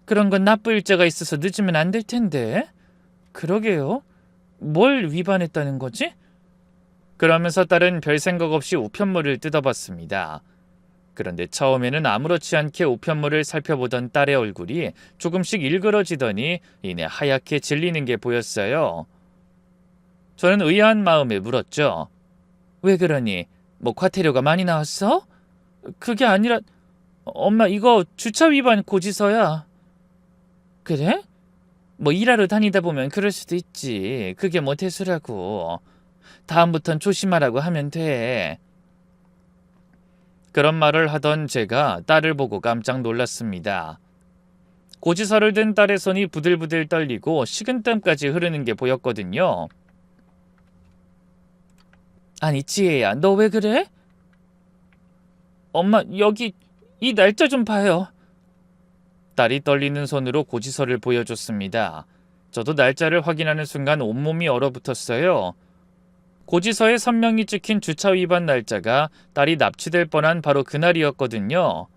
그런 건 납부 일자가 있어서 늦으면 안 될 텐데. 그러게요. 뭘 위반했다는 거지? 그러면서 딸은 별 생각 없이 우편물을 뜯어봤습니다. 그런데 처음에는 아무렇지 않게 우편물을 살펴보던 딸의 얼굴이 조금씩 일그러지더니 이내 하얗게 질리는 게 보였어요. 저는 의아한 마음에 물었죠. 왜 그러니? 뭐 과태료가 많이 나왔어? 그게 아니라... 엄마 이거 주차 위반 고지서야. 그래? 뭐 일하러 다니다 보면 그럴 수도 있지. 그게 뭐 대수라고. 다음부턴 조심하라고 하면 돼. 그런 말을 하던 제가 딸을 보고 깜짝 놀랐습니다. 고지서를 든 딸의 손이 부들부들 떨리고 식은땀까지 흐르는 게 보였거든요. 아니 지혜야, 너 왜 그래? 엄마 여기 이 날짜 좀 봐요. 딸이 떨리는 손으로 고지서를 보여줬습니다. 저도 날짜를 확인하는 순간 온몸이 얼어붙었어요. 고지서에 선명히 찍힌 주차 위반 날짜가 딸이 납치될 뻔한 바로 그날이었거든요.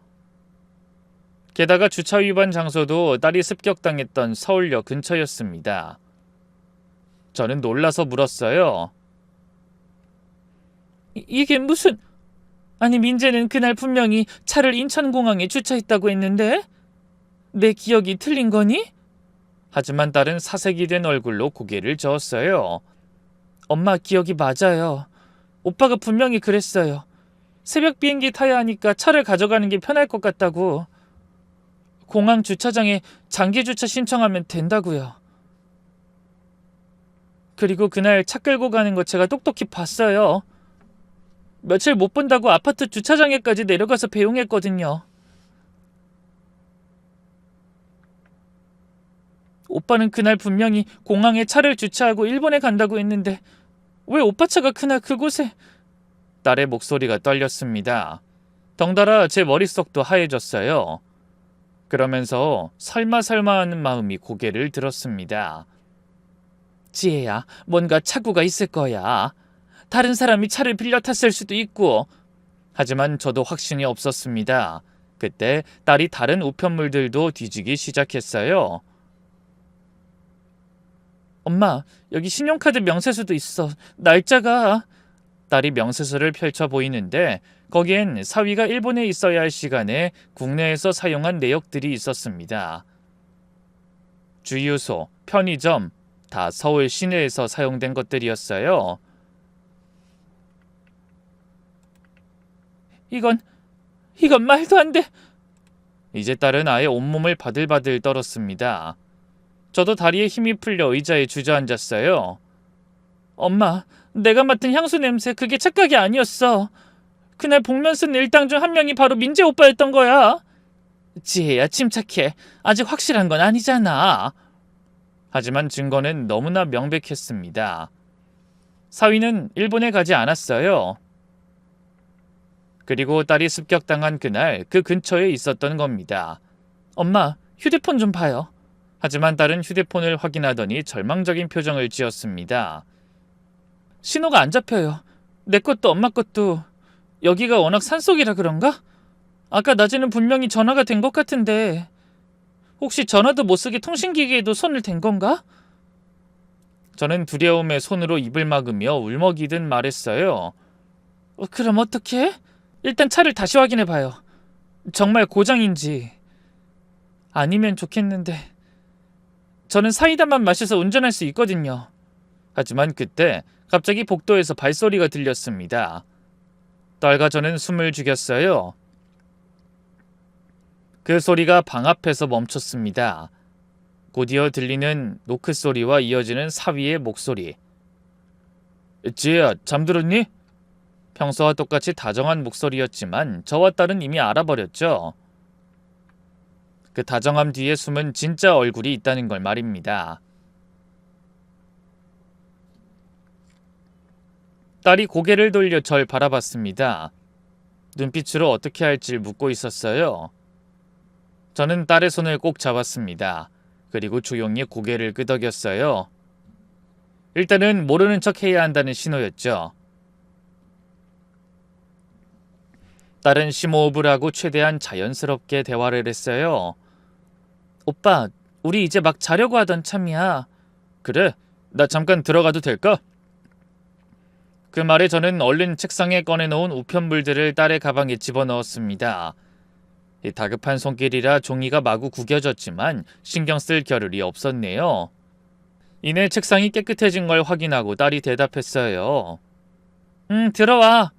게다가 주차 위반 장소도 딸이 습격당했던 서울역 근처였습니다. 저는 놀라서 물었어요. 이게 무슨... 아니, 민재는 그날 분명히 차를 인천공항에 주차했다고 했는데? 내 기억이 틀린 거니? 하지만 딸은 사색이 된 얼굴로 고개를 저었어요. 엄마, 기억이 맞아요. 오빠가 분명히 그랬어요. 새벽 비행기 타야 하니까 차를 가져가는 게 편할 것 같다고. 공항 주차장에 장기 주차 신청하면 된다고요. 그리고 그날 차 끌고 가는 거 제가 똑똑히 봤어요. 며칠 못 본다고 아파트 주차장에까지 내려가서 배웅했거든요. 오빠는 그날 분명히 공항에 차를 주차하고 일본에 간다고 했는데 왜 오빠 차가 그날 그곳에... 딸의 목소리가 떨렸습니다. 덩달아 제 머릿속도 하얘졌어요. 그러면서 설마 하는 마음이 고개를 들었습니다. 지혜야, 뭔가 착오가 있을 거야. 다른 사람이 차를 빌려 탔을 수도 있고. 하지만 저도 확신이 없었습니다. 그때 딸이 다른 우편물들도 뒤지기 시작했어요. 엄마, 여기 신용카드 명세서도 있어. 날짜가... 딸이 명세서를 펼쳐 보이는데 거기엔 사위가 일본에 있어야 할 시간에 국내에서 사용한 내역들이 있었습니다. 주유소, 편의점, 다 서울 시내에서 사용된 것들이었어요. 이건 말도 안 돼. 이제 딸은 아예 온몸을 바들바들 떨었습니다. 저도 다리에 힘이 풀려 의자에 주저앉았어요. 엄마, 내가 맡은 향수 냄새 그게 착각이 아니었어. 그날 복면 쓴 일당 중 한 명이 바로 민재 오빠였던 거야. 지혜야, 침착해. 아직 확실한 건 아니잖아. 하지만 증거는 너무나 명백했습니다. 사위는 일본에 가지 않았어요. 그리고 딸이 습격당한 그날 그 근처에 있었던 겁니다. 엄마, 휴대폰 좀 봐요. 하지만 딸은 휴대폰을 확인하더니 절망적인 표정을 지었습니다. 신호가 안 잡혀요. 내 것도 엄마 것도. 여기가 워낙 산속이라 그런가? 아까 낮에는 분명히 전화가 된 것 같은데 혹시 전화도 못 쓰게 통신기기에도 손을 댄 건가? 저는 두려움에 손으로 입을 막으며 울먹이듯 말했어요. 그럼 어떡해? 일단 차를 다시 확인해봐요. 정말 고장인지. 아니면 좋겠는데. 저는 사이다만 마셔서 운전할 수 있거든요. 하지만 그때 갑자기 복도에서 발소리가 들렸습니다. 딸과 저는 숨을 죽였어요. 그 소리가 방 앞에서 멈췄습니다. 곧이어 들리는 노크 소리와 이어지는 사위의 목소리. 지혜야, 잠들었니? 평소와 똑같이 다정한 목소리였지만 저와 딸은 이미 알아버렸죠. 그 다정함 뒤에 숨은 진짜 얼굴이 있다는 걸 말입니다. 딸이 고개를 돌려 절 바라봤습니다. 눈빛으로 어떻게 할지 묻고 있었어요. 저는 딸의 손을 꼭 잡았습니다. 그리고 조용히 고개를 끄덕였어요. 일단은 모르는 척 해야 한다는 신호였죠. 딸은 심호흡을 하고 최대한 자연스럽게 대화를 했어요. 오빠, 우리 이제 막 자려고 하던 참이야. 그래? 나 잠깐 들어가도 될까? 그 말에 저는 얼른 책상에 꺼내놓은 우편물들을 딸의 가방에 집어넣었습니다. 다급한 손길이라 종이가 마구 구겨졌지만 신경 쓸 겨를이 없었네요. 이내 책상이 깨끗해진 걸 확인하고 딸이 대답했어요. 들어와.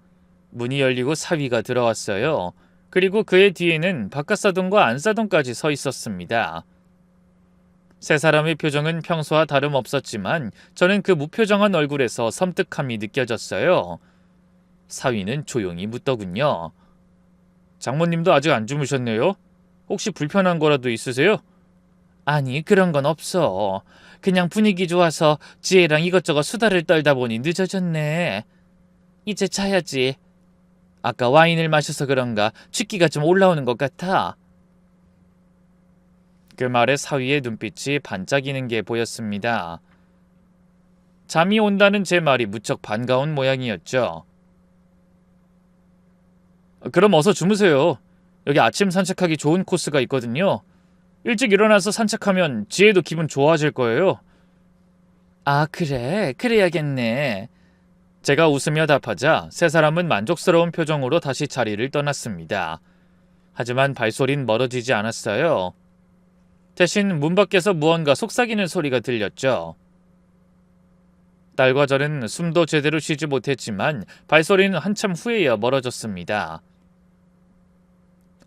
문이 열리고 사위가 들어왔어요. 그리고 그의 뒤에는 바깥사돈과 안사돈까지 서 있었습니다. 세 사람의 표정은 평소와 다름없었지만 저는 그 무표정한 얼굴에서 섬뜩함이 느껴졌어요. 사위는 조용히 묻더군요. 장모님도 아직 안 주무셨네요? 혹시 불편한 거라도 있으세요? 아니, 그런 건 없어. 그냥 분위기 좋아서 지혜랑 이것저것 수다를 떨다 보니 늦어졌네. 이제 자야지. 아까 와인을 마셔서 그런가 취기가 좀 올라오는 것 같아. 그 말에 사위의 눈빛이 반짝이는 게 보였습니다. 잠이 온다는 제 말이 무척 반가운 모양이었죠. 그럼 어서 주무세요. 여기 아침 산책하기 좋은 코스가 있거든요. 일찍 일어나서 산책하면 지혜도 기분 좋아질 거예요. 아, 그래? 그래야겠네. 제가 웃으며 답하자 세 사람은 만족스러운 표정으로 다시 자리를 떠났습니다. 하지만 발소린 멀어지지 않았어요. 대신 문 밖에서 무언가 속삭이는 소리가 들렸죠. 딸과 저는 숨도 제대로 쉬지 못했지만 발소리는 한참 후에야 멀어졌습니다.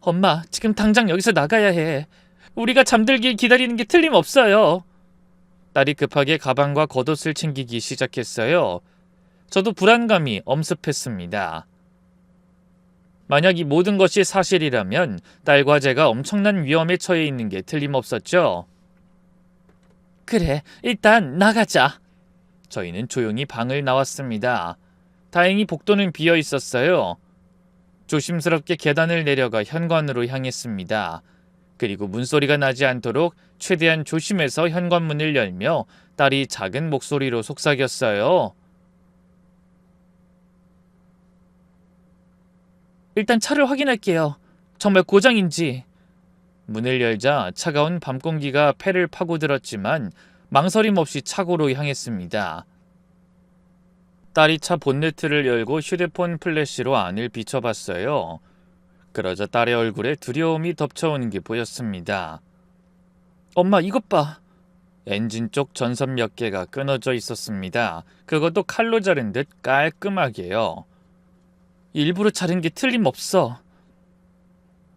엄마, 지금 당장 여기서 나가야 해. 우리가 잠들길 기다리는 게 틀림없어요. 딸이 급하게 가방과 겉옷을 챙기기 시작했어요. 저도 불안감이 엄습했습니다. 만약 이 모든 것이 사실이라면 딸과 제가 엄청난 위험에 처해 있는 게 틀림없었죠. 그래, 일단 나가자. 저희는 조용히 방을 나왔습니다. 다행히 복도는 비어 있었어요. 조심스럽게 계단을 내려가 현관으로 향했습니다. 그리고 문소리가 나지 않도록 최대한 조심해서 현관문을 열며 딸이 작은 목소리로 속삭였어요. 일단 차를 확인할게요. 정말 고장인지. 문을 열자 차가운 밤 공기가 폐를 파고들었지만 망설임 없이 차고로 향했습니다. 딸이 차 본네트를 열고 휴대폰 플래시로 안을 비춰봤어요. 그러자 딸의 얼굴에 두려움이 덮쳐오는 게 보였습니다. 엄마, 이것 봐. 엔진 쪽 전선 몇 개가 끊어져 있었습니다. 그것도 칼로 자른 듯 깔끔하게요. 일부러 자른 게 틀림없어.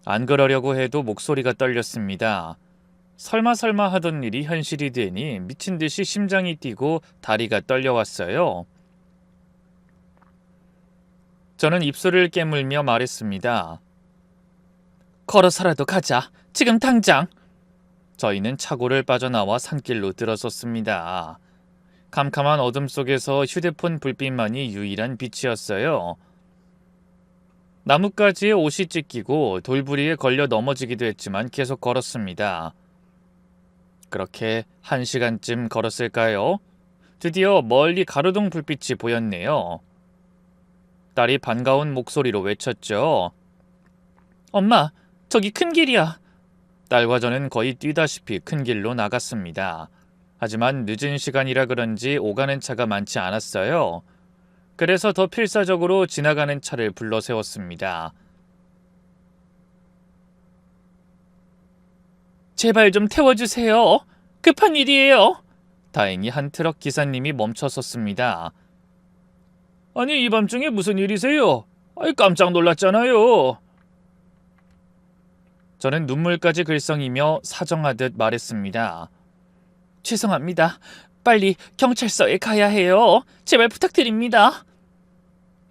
안 그러려고 해도 목소리가 떨렸습니다. 설마 하던 일이 현실이 되니 미친 듯이 심장이 뛰고 다리가 떨려왔어요. 저는 입술을 깨물며 말했습니다. 걸어서라도 가자. 지금 당장. 저희는 차고를 빠져나와 산길로 들어섰습니다. 캄캄한 어둠 속에서 휴대폰 불빛만이 유일한 빛이었어요. 나뭇가지에 옷이 찢기고 돌부리에 걸려 넘어지기도 했지만 계속 걸었습니다. 그렇게 1시간쯤 걸었을까요? 드디어 멀리 가로등 불빛이 보였네요. 딸이 반가운 목소리로 외쳤죠. 엄마, 저기 큰 길이야. 딸과 저는 거의 뛰다시피 큰 길로 나갔습니다. 하지만 늦은 시간이라 그런지 오가는 차가 많지 않았어요. 그래서 더 필사적으로 지나가는 차를 불러 세웠습니다. 제발 좀 태워주세요. 급한 일이에요. 다행히 한 트럭 기사님이 멈춰섰습니다. 아니, 이 밤중에 무슨 일이세요? 깜짝 놀랐잖아요. 저는 눈물까지 글썽이며 사정하듯 말했습니다. 죄송합니다. 빨리 경찰서에 가야 해요. 제발 부탁드립니다.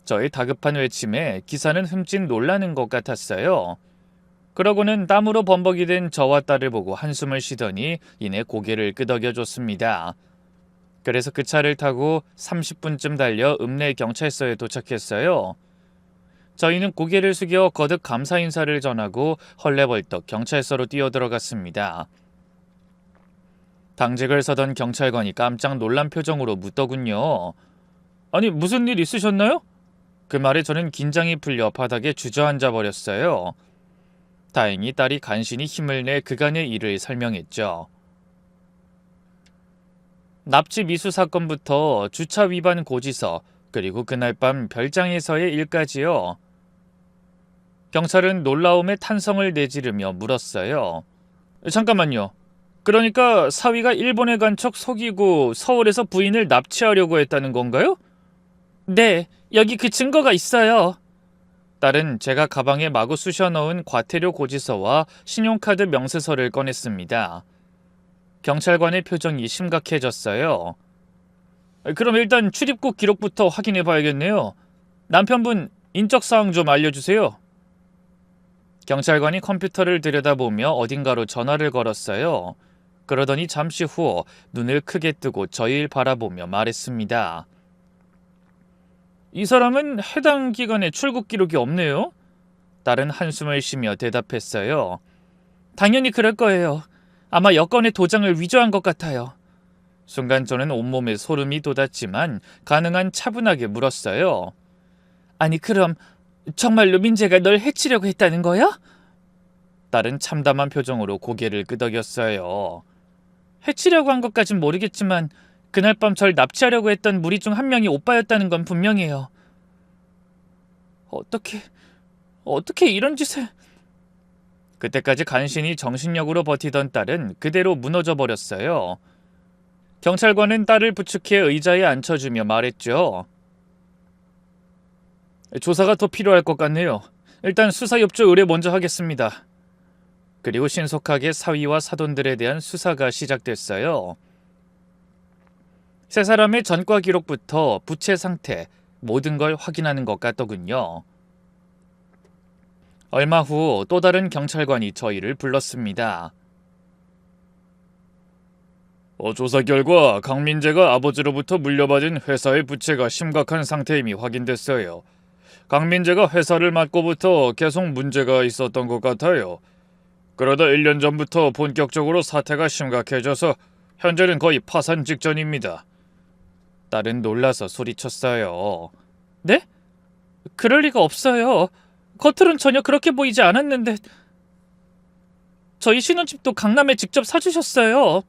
저의 다급한 외침에 기사는 흠칫 놀라는 것 같았어요. 그러고는 땀으로 범벅이 된 저와 딸을 보고 한숨을 쉬더니 이내 고개를 끄덕여줬습니다. 그래서 그 차를 타고 30분쯤 달려 읍내 경찰서에 도착했어요. 저희는 고개를 숙여 거듭 감사 인사를 전하고 헐레벌떡 경찰서로 뛰어들어갔습니다. 당직을 서던 경찰관이 깜짝 놀란 표정으로 묻더군요. 아니, 무슨 일 있으셨나요? 그 말에 저는 긴장이 풀려 바닥에 주저앉아 버렸어요. 다행히 딸이 간신히 힘을 내 그간의 일을 설명했죠. 납치 미수 사건부터 주차 위반 고지서, 그리고 그날 밤 별장에서의 일까지요. 경찰은 놀라움에 탄성을 내지르며 물었어요. 잠깐만요. 그러니까 사위가 일본에 간 척 속이고 서울에서 부인을 납치하려고 했다는 건가요? 네, 여기 그 증거가 있어요. 딸은 제가 가방에 마구 쑤셔 넣은 과태료 고지서와 신용카드 명세서를 꺼냈습니다. 경찰관의 표정이 심각해졌어요. 그럼 일단 출입국 기록부터 확인해 봐야겠네요. 남편분 인적사항 좀 알려주세요. 경찰관이 컴퓨터를 들여다보며 어딘가로 전화를 걸었어요. 그러더니 잠시 후 눈을 크게 뜨고 저희를 바라보며 말했습니다. 이 사람은 해당 기간에 출국 기록이 없네요. 딸은 한숨을 쉬며 대답했어요. 당연히 그럴 거예요. 아마 여권의 도장을 위조한 것 같아요. 순간 저는 온몸에 소름이 돋았지만 가능한 차분하게 물었어요. 아니, 그럼 정말로 민재가 널 해치려고 했다는 거야? 딸은 참담한 표정으로 고개를 끄덕였어요. 해치려고 한 것까진 모르겠지만 그날 밤 절 납치하려고 했던 무리 중 한 명이 오빠였다는 건 분명해요. 어떻게 이런 짓을... 그때까지 간신히 정신력으로 버티던 딸은 그대로 무너져 버렸어요. 경찰관은 딸을 부축해 의자에 앉혀주며 말했죠. 조사가 더 필요할 것 같네요. 일단 수사 협조 의뢰 먼저 하겠습니다. 그리고 신속하게 사위와 사돈들에 대한 수사가 시작됐어요. 세 사람의 전과 기록부터 부채 상태, 모든 걸 확인하는 것 같더군요. 얼마 후 또 다른 경찰관이 저희를 불렀습니다. 조사 결과 강민재가 아버지로부터 물려받은 회사의 부채가 심각한 상태임이 확인됐어요. 강민재가 회사를 맡고부터 계속 문제가 있었던 것 같아요. 그러다 1년 전부터 본격적으로 사태가 심각해져서 현재는 거의 파산 직전입니다. 딸은 놀라서 소리쳤어요. 네? 그럴 리가 없어요. 겉으론 전혀 그렇게 보이지 않았는데... 저희 신혼집도 강남에 직접 사주셨어요.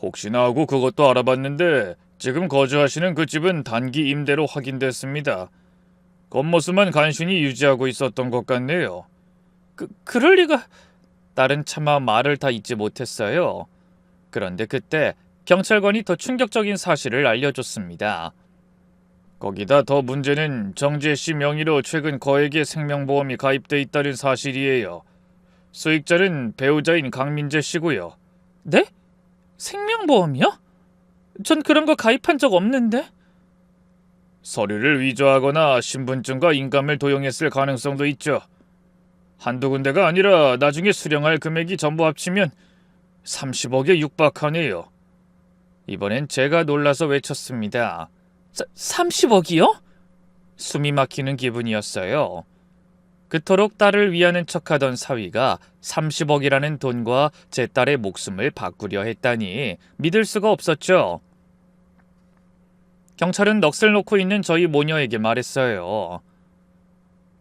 혹시나 하고 그것도 알아봤는데 지금 거주하시는 그 집은 단기 임대로 확인됐습니다. 겉모습만 간신히 유지하고 있었던 것 같네요. 그럴 리가... 딸은 차마 말을 다 잇지 못했어요. 그런데 그때 경찰관이 더 충격적인 사실을 알려줬습니다. 거기다 더 문제는 정재 씨 명의로 최근 거액의 생명보험이 가입돼 있다는 사실이에요. 수익자는 배우자인 강민재 씨고요. 네? 생명보험이요? 전 그런 거 가입한 적 없는데? 서류를 위조하거나 신분증과 인감을 도용했을 가능성도 있죠. 한두 군데가 아니라 나중에 수령할 금액이 전부 합치면 30억에 육박하네요. 이번엔 제가 놀라서 외쳤습니다. 30억이요? 숨이 막히는 기분이었어요. 그토록 딸을 위하는 척하던 사위가 30억이라는 돈과 제 딸의 목숨을 바꾸려 했다니 믿을 수가 없었죠. 경찰은 넋을 놓고 있는 저희 모녀에게 말했어요.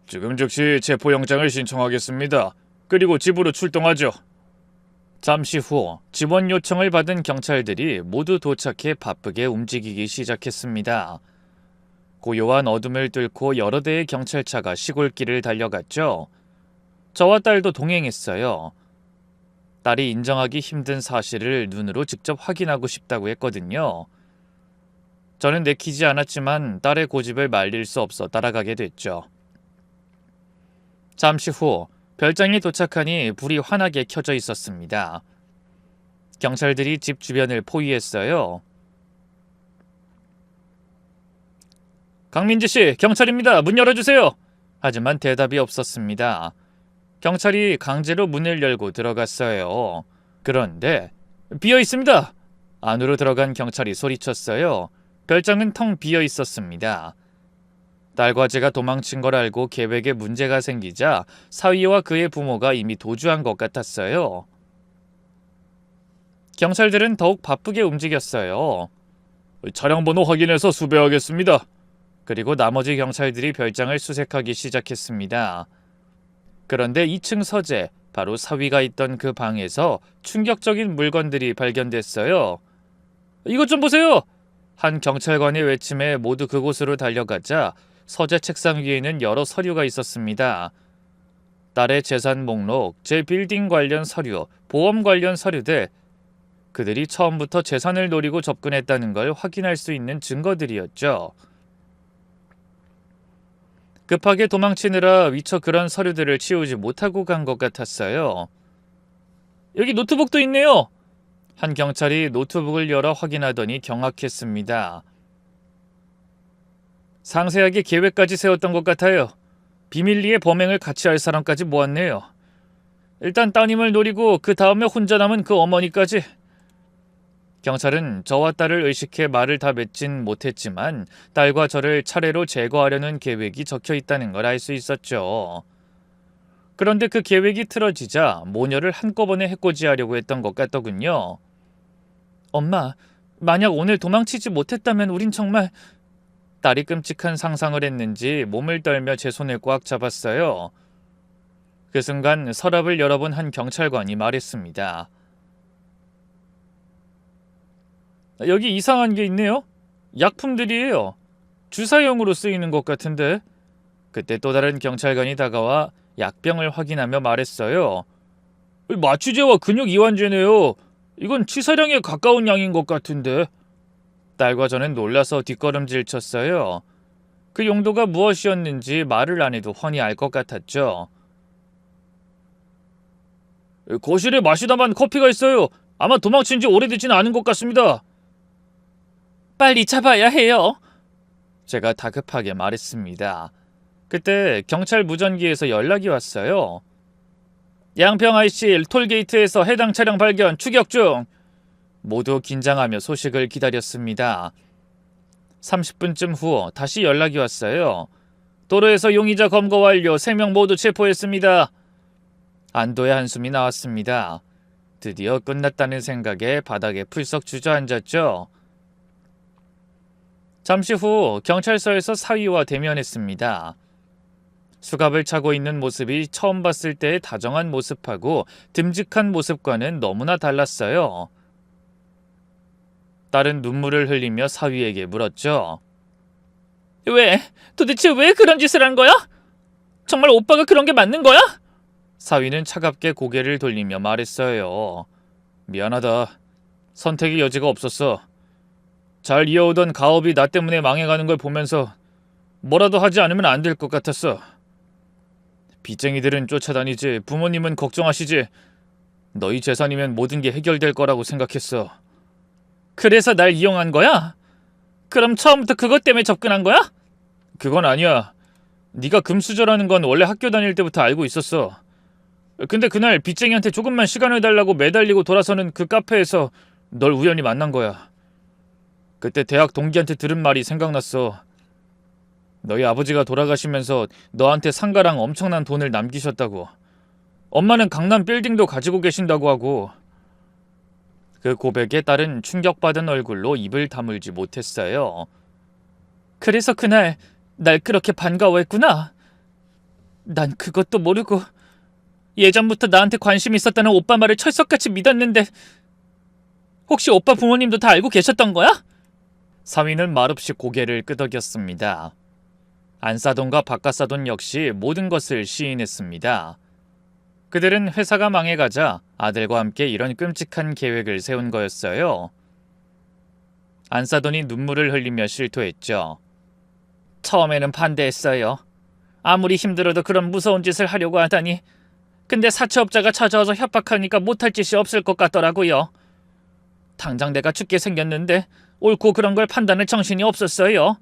지금 즉시 체포영장을 신청하겠습니다. 그리고 집으로 출동하죠. 잠시 후 지원 요청을 받은 경찰들이 모두 도착해 바쁘게 움직이기 시작했습니다. 고요한 어둠을 뚫고 여러 대의 경찰차가 시골길을 달려갔죠. 저와 딸도 동행했어요. 딸이 인정하기 힘든 사실을 눈으로 직접 확인하고 싶다고 했거든요. 저는 내키지 않았지만 딸의 고집을 말릴 수 없어 따라가게 됐죠. 잠시 후 별장이 도착하니 불이 환하게 켜져 있었습니다. 경찰들이 집 주변을 포위했어요. 강민지 씨, 경찰입니다. 문 열어주세요. 하지만 대답이 없었습니다. 경찰이 강제로 문을 열고 들어갔어요. 그런데 비어 있습니다. 안으로 들어간 경찰이 소리쳤어요. 별장은 텅 비어 있었습니다. 딸과 제가 도망친 걸 알고 계획에 문제가 생기자 사위와 그의 부모가 이미 도주한 것 같았어요. 경찰들은 더욱 바쁘게 움직였어요. 차량 번호 확인해서 수배하겠습니다. 그리고 나머지 경찰들이 별장을 수색하기 시작했습니다. 그런데 2층 서재, 바로 사위가 있던 그 방에서 충격적인 물건들이 발견됐어요. 이것 좀 보세요! 한 경찰관의 외침에 모두 그곳으로 달려가자 서재 책상 위에는 여러 서류가 있었습니다. 딸의 재산 목록, 제 빌딩 관련 서류, 보험 관련 서류 등 그들이 처음부터 재산을 노리고 접근했다는 걸 확인할 수 있는 증거들이었죠. 급하게 도망치느라 위쳐 그런 서류들을 치우지 못하고 간 것 같았어요. 여기 노트북도 있네요. 한 경찰이 노트북을 열어 확인하더니 경악했습니다. 상세하게 계획까지 세웠던 것 같아요. 비밀리에 범행을 같이 할 사람까지 모았네요. 일단 따님을 노리고 그 다음에 혼자 남은 그 어머니까지. 경찰은 저와 딸을 의식해 말을 다 맺진 못했지만 딸과 저를 차례로 제거하려는 계획이 적혀 있다는 걸 알 수 있었죠. 그런데 그 계획이 틀어지자 모녀를 한꺼번에 해코지하려고 했던 것 같더군요. 엄마, 만약 오늘 도망치지 못했다면 우린 정말... 딸이 끔찍한 상상을 했는지 몸을 떨며 제 손을 꽉 잡았어요. 그 순간 서랍을 열어본 한 경찰관이 말했습니다. 여기 이상한 게 있네요. 약품들이에요. 주사용으로 쓰이는 것 같은데. 그때 또 다른 경찰관이 다가와 약병을 확인하며 말했어요. 마취제와 근육 이완제네요. 이건 치사량에 가까운 양인 것 같은데. 딸과 저는 놀라서 뒷걸음질 쳤어요. 그 용도가 무엇이었는지 말을 안 해도 훤히 알 것 같았죠. 거실에 마시다만 커피가 있어요. 아마 도망친 지 오래되지는 않은 것 같습니다. 빨리 잡아야 해요. 제가 다급하게 말했습니다. 그때 경찰 무전기에서 연락이 왔어요. 양평 IC 톨게이트에서 해당 차량 발견, 추격 중. 모두 긴장하며 소식을 기다렸습니다. 30분쯤 후 다시 연락이 왔어요. 도로에서 용의자 검거 완료, 3명 모두 체포했습니다. 안도의 한숨이 나왔습니다. 드디어 끝났다는 생각에 바닥에 풀썩 주저앉았죠. 잠시 후 경찰서에서 사위와 대면했습니다. 수갑을 차고 있는 모습이 처음 봤을 때의 다정한 모습하고 듬직한 모습과는 너무나 달랐어요. 딸은 눈물을 흘리며 사위에게 물었죠. 도대체 왜 그런 짓을 한 거야? 정말 오빠가 그런 게 맞는 거야? 사위는 차갑게 고개를 돌리며 말했어요. 미안하다. 선택의 여지가 없었어. 잘 이어오던 가업이 나 때문에 망해가는 걸 보면서 뭐라도 하지 않으면 안 될 것 같았어. 빚쟁이들은 쫓아다니지, 부모님은 걱정하시지. 너희 재산이면 모든 게 해결될 거라고 생각했어. 그래서 날 이용한 거야? 그럼 처음부터 그것 때문에 접근한 거야? 그건 아니야. 네가 금수저라는 건 원래 학교 다닐 때부터 알고 있었어. 근데 그날 빚쟁이한테 조금만 시간을 달라고 매달리고 돌아서는 그 카페에서 널 우연히 만난 거야. 그때 대학 동기한테 들은 말이 생각났어. 너희 아버지가 돌아가시면서 너한테 상가랑 엄청난 돈을 남기셨다고. 엄마는 강남 빌딩도 가지고 계신다고 하고. 그 고백에 딸은 충격받은 얼굴로 입을 다물지 못했어요. 그래서 그날 날 그렇게 반가워했구나. 난 그것도 모르고 예전부터 나한테 관심 있었다는 오빠 말을 철석같이 믿었는데 혹시 오빠 부모님도 다 알고 계셨던 거야? 사위는 말없이 고개를 끄덕였습니다. 안사돈과 박가사돈 역시 모든 것을 시인했습니다. 그들은 회사가 망해가자 아들과 함께 이런 끔찍한 계획을 세운 거였어요. 안사돈이 눈물을 흘리며 실토했죠. 처음에는 반대했어요. 아무리 힘들어도 그런 무서운 짓을 하려고 하다니. 근데 사채업자가 찾아와서 협박하니까 못할 짓이 없을 것 같더라고요. 당장 내가 죽게 생겼는데 옳고 그런 걸 판단할 정신이 없었어요.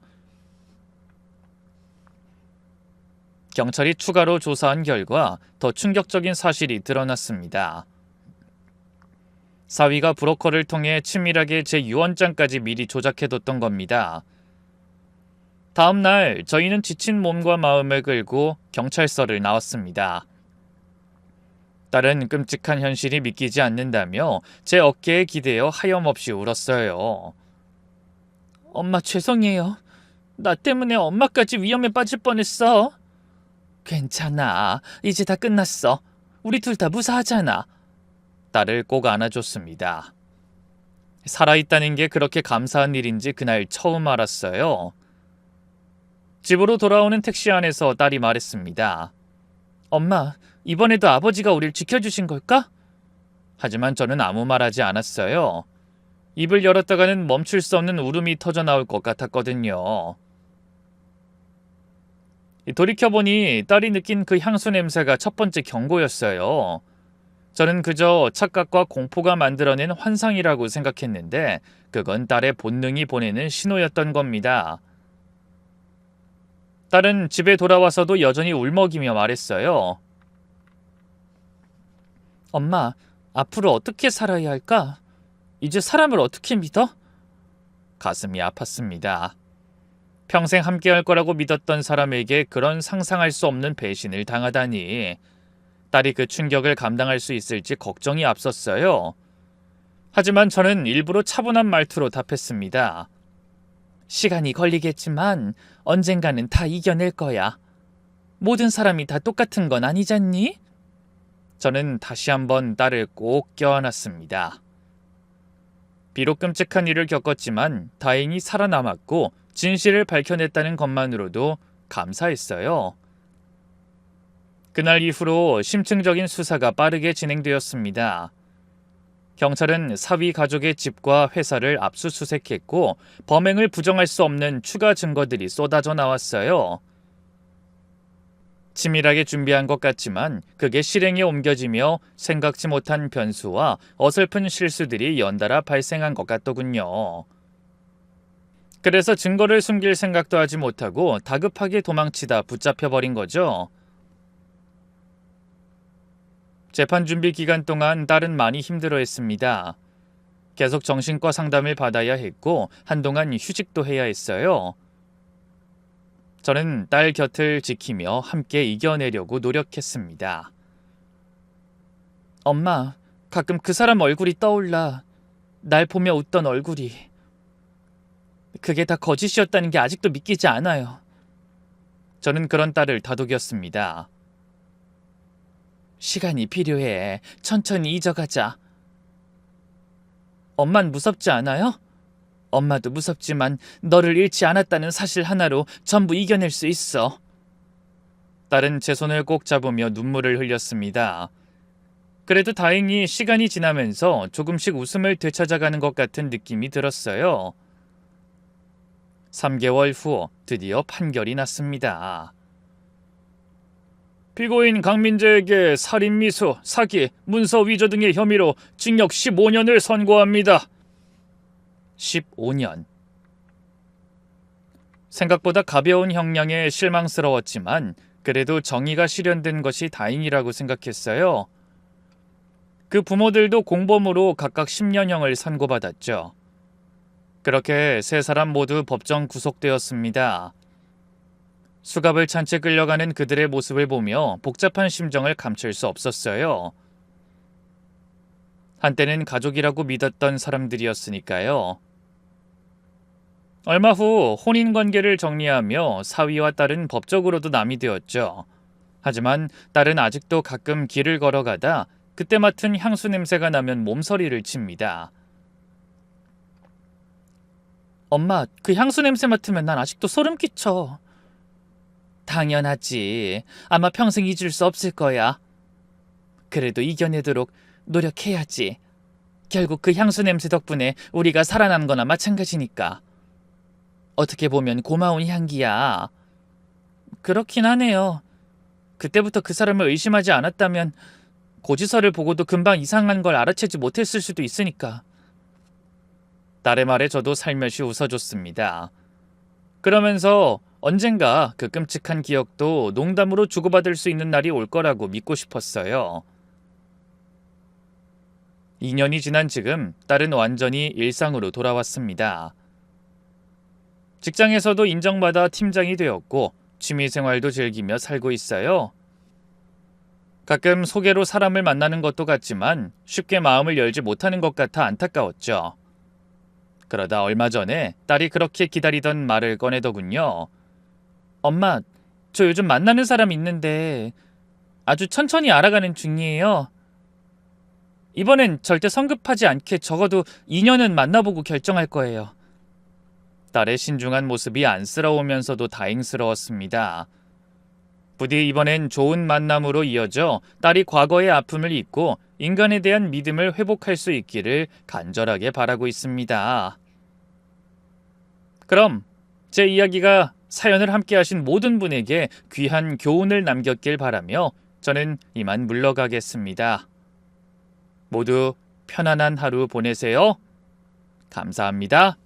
경찰이 추가로 조사한 결과 더 충격적인 사실이 드러났습니다. 사위가 브로커를 통해 치밀하게 제 유언장까지 미리 조작해뒀던 겁니다. 다음 날 저희는 지친 몸과 마음을 끌고 경찰서를 나왔습니다. 딸은 끔찍한 현실이 믿기지 않는다며 제 어깨에 기대어 하염없이 울었어요. 엄마 죄송해요. 나 때문에 엄마까지 위험에 빠질 뻔했어. 괜찮아. 이제 다 끝났어. 우리 둘 다 무사하잖아. 딸을 꼭 안아줬습니다. 살아있다는 게 그렇게 감사한 일인지 그날 처음 알았어요. 집으로 돌아오는 택시 안에서 딸이 말했습니다. 엄마, 이번에도 아버지가 우릴 지켜주신 걸까? 하지만 저는 아무 말하지 않았어요. 입을 열었다가는 멈출 수 없는 울음이 터져나올 것 같았거든요. 돌이켜보니 딸이 느낀 그 향수 냄새가 첫 번째 경고였어요. 저는 그저 착각과 공포가 만들어낸 환상이라고 생각했는데 그건 딸의 본능이 보내는 신호였던 겁니다. 딸은 집에 돌아와서도 여전히 울먹이며 말했어요. 엄마, 앞으로 어떻게 살아야 할까? 이제 사람을 어떻게 믿어? 가슴이 아팠습니다. 평생 함께할 거라고 믿었던 사람에게 그런 상상할 수 없는 배신을 당하다니. 딸이 그 충격을 감당할 수 있을지 걱정이 앞섰어요. 하지만 저는 일부러 차분한 말투로 답했습니다. 시간이 걸리겠지만 언젠가는 다 이겨낼 거야. 모든 사람이 다 똑같은 건 아니잖니? 저는 다시 한번 딸을 꼭 껴안았습니다. 비록 끔찍한 일을 겪었지만 다행히 살아남았고 진실을 밝혀냈다는 것만으로도 감사했어요. 그날 이후로 심층적인 수사가 빠르게 진행되었습니다. 경찰은 사위 가족의 집과 회사를 압수수색했고 범행을 부정할 수 없는 추가 증거들이 쏟아져 나왔어요. 치밀하게 준비한 것 같지만 그게 실행에 옮겨지며 생각지 못한 변수와 어설픈 실수들이 연달아 발생한 것 같더군요. 그래서 증거를 숨길 생각도 하지 못하고 다급하게 도망치다 붙잡혀버린 거죠. 재판 준비 기간 동안 딸은 많이 힘들어했습니다. 계속 정신과 상담을 받아야 했고 한동안 휴직도 해야 했어요. 저는 딸 곁을 지키며 함께 이겨내려고 노력했습니다. 엄마, 가끔 그 사람 얼굴이 떠올라. 날 보며 웃던 얼굴이. 그게 다 거짓이었다는 게 아직도 믿기지 않아요. 저는 그런 딸을 다독였습니다. 시간이 필요해. 천천히 잊어가자. 엄만 무섭지 않아요? 엄마도 무섭지만 너를 잃지 않았다는 사실 하나로 전부 이겨낼 수 있어. 딸은 제 손을 꼭 잡으며 눈물을 흘렸습니다. 그래도 다행히 시간이 지나면서 조금씩 웃음을 되찾아가는 것 같은 느낌이 들었어요. 3개월 후 드디어 판결이 났습니다. 피고인 강민재에게 살인미수, 사기, 문서 위조 등의 혐의로 징역 15년을 선고합니다. 15년. 생각보다 가벼운 형량에 실망스러웠지만 그래도 정의가 실현된 것이 다행이라고 생각했어요. 그 부모들도 공범으로 각각 10년형을 선고받았죠. 그렇게 세 사람 모두 법정 구속되었습니다. 수갑을 찬 채 끌려가는 그들의 모습을 보며 복잡한 심정을 감출 수 없었어요. 한때는 가족이라고 믿었던 사람들이었으니까요. 얼마 후 혼인관계를 정리하며 사위와 딸은 법적으로도 남이 되었죠. 하지만 딸은 아직도 가끔 길을 걸어가다 그때 맡은 향수 냄새가 나면 몸서리를 칩니다. 엄마, 그 향수 냄새 맡으면 난 아직도 소름 끼쳐. 당연하지. 아마 평생 잊을 수 없을 거야. 그래도 이겨내도록 노력해야지. 결국 그 향수 냄새 덕분에 우리가 살아난 거나 마찬가지니까. 어떻게 보면 고마운 향기야. 그렇긴 하네요. 그때부터 그 사람을 의심하지 않았다면 고지서를 보고도 금방 이상한 걸 알아채지 못했을 수도 있으니까. 딸의 말에 저도 살며시 웃어줬습니다. 그러면서 언젠가 그 끔찍한 기억도 농담으로 주고받을 수 있는 날이 올 거라고 믿고 싶었어요. 2년이 지난 지금 딸은 완전히 일상으로 돌아왔습니다. 직장에서도 인정받아 팀장이 되었고 취미생활도 즐기며 살고 있어요. 가끔 소개로 사람을 만나는 것도 같지만 쉽게 마음을 열지 못하는 것 같아 안타까웠죠. 그러다 얼마 전에 딸이 그렇게 기다리던 말을 꺼내더군요. 엄마, 저 요즘 만나는 사람 있는데 아주 천천히 알아가는 중이에요. 이번엔 절대 성급하지 않게 적어도 2년은 만나보고 결정할 거예요. 딸의 신중한 모습이 안쓰러우면서도 다행스러웠습니다. 부디 이번엔 좋은 만남으로 이어져 딸이 과거의 아픔을 잊고 인간에 대한 믿음을 회복할 수 있기를 간절하게 바라고 있습니다. 그럼 제 이야기가 사연을 함께 하신 모든 분에게 귀한 교훈을 남겼길 바라며 저는 이만 물러가겠습니다. 모두 편안한 하루 보내세요. 감사합니다.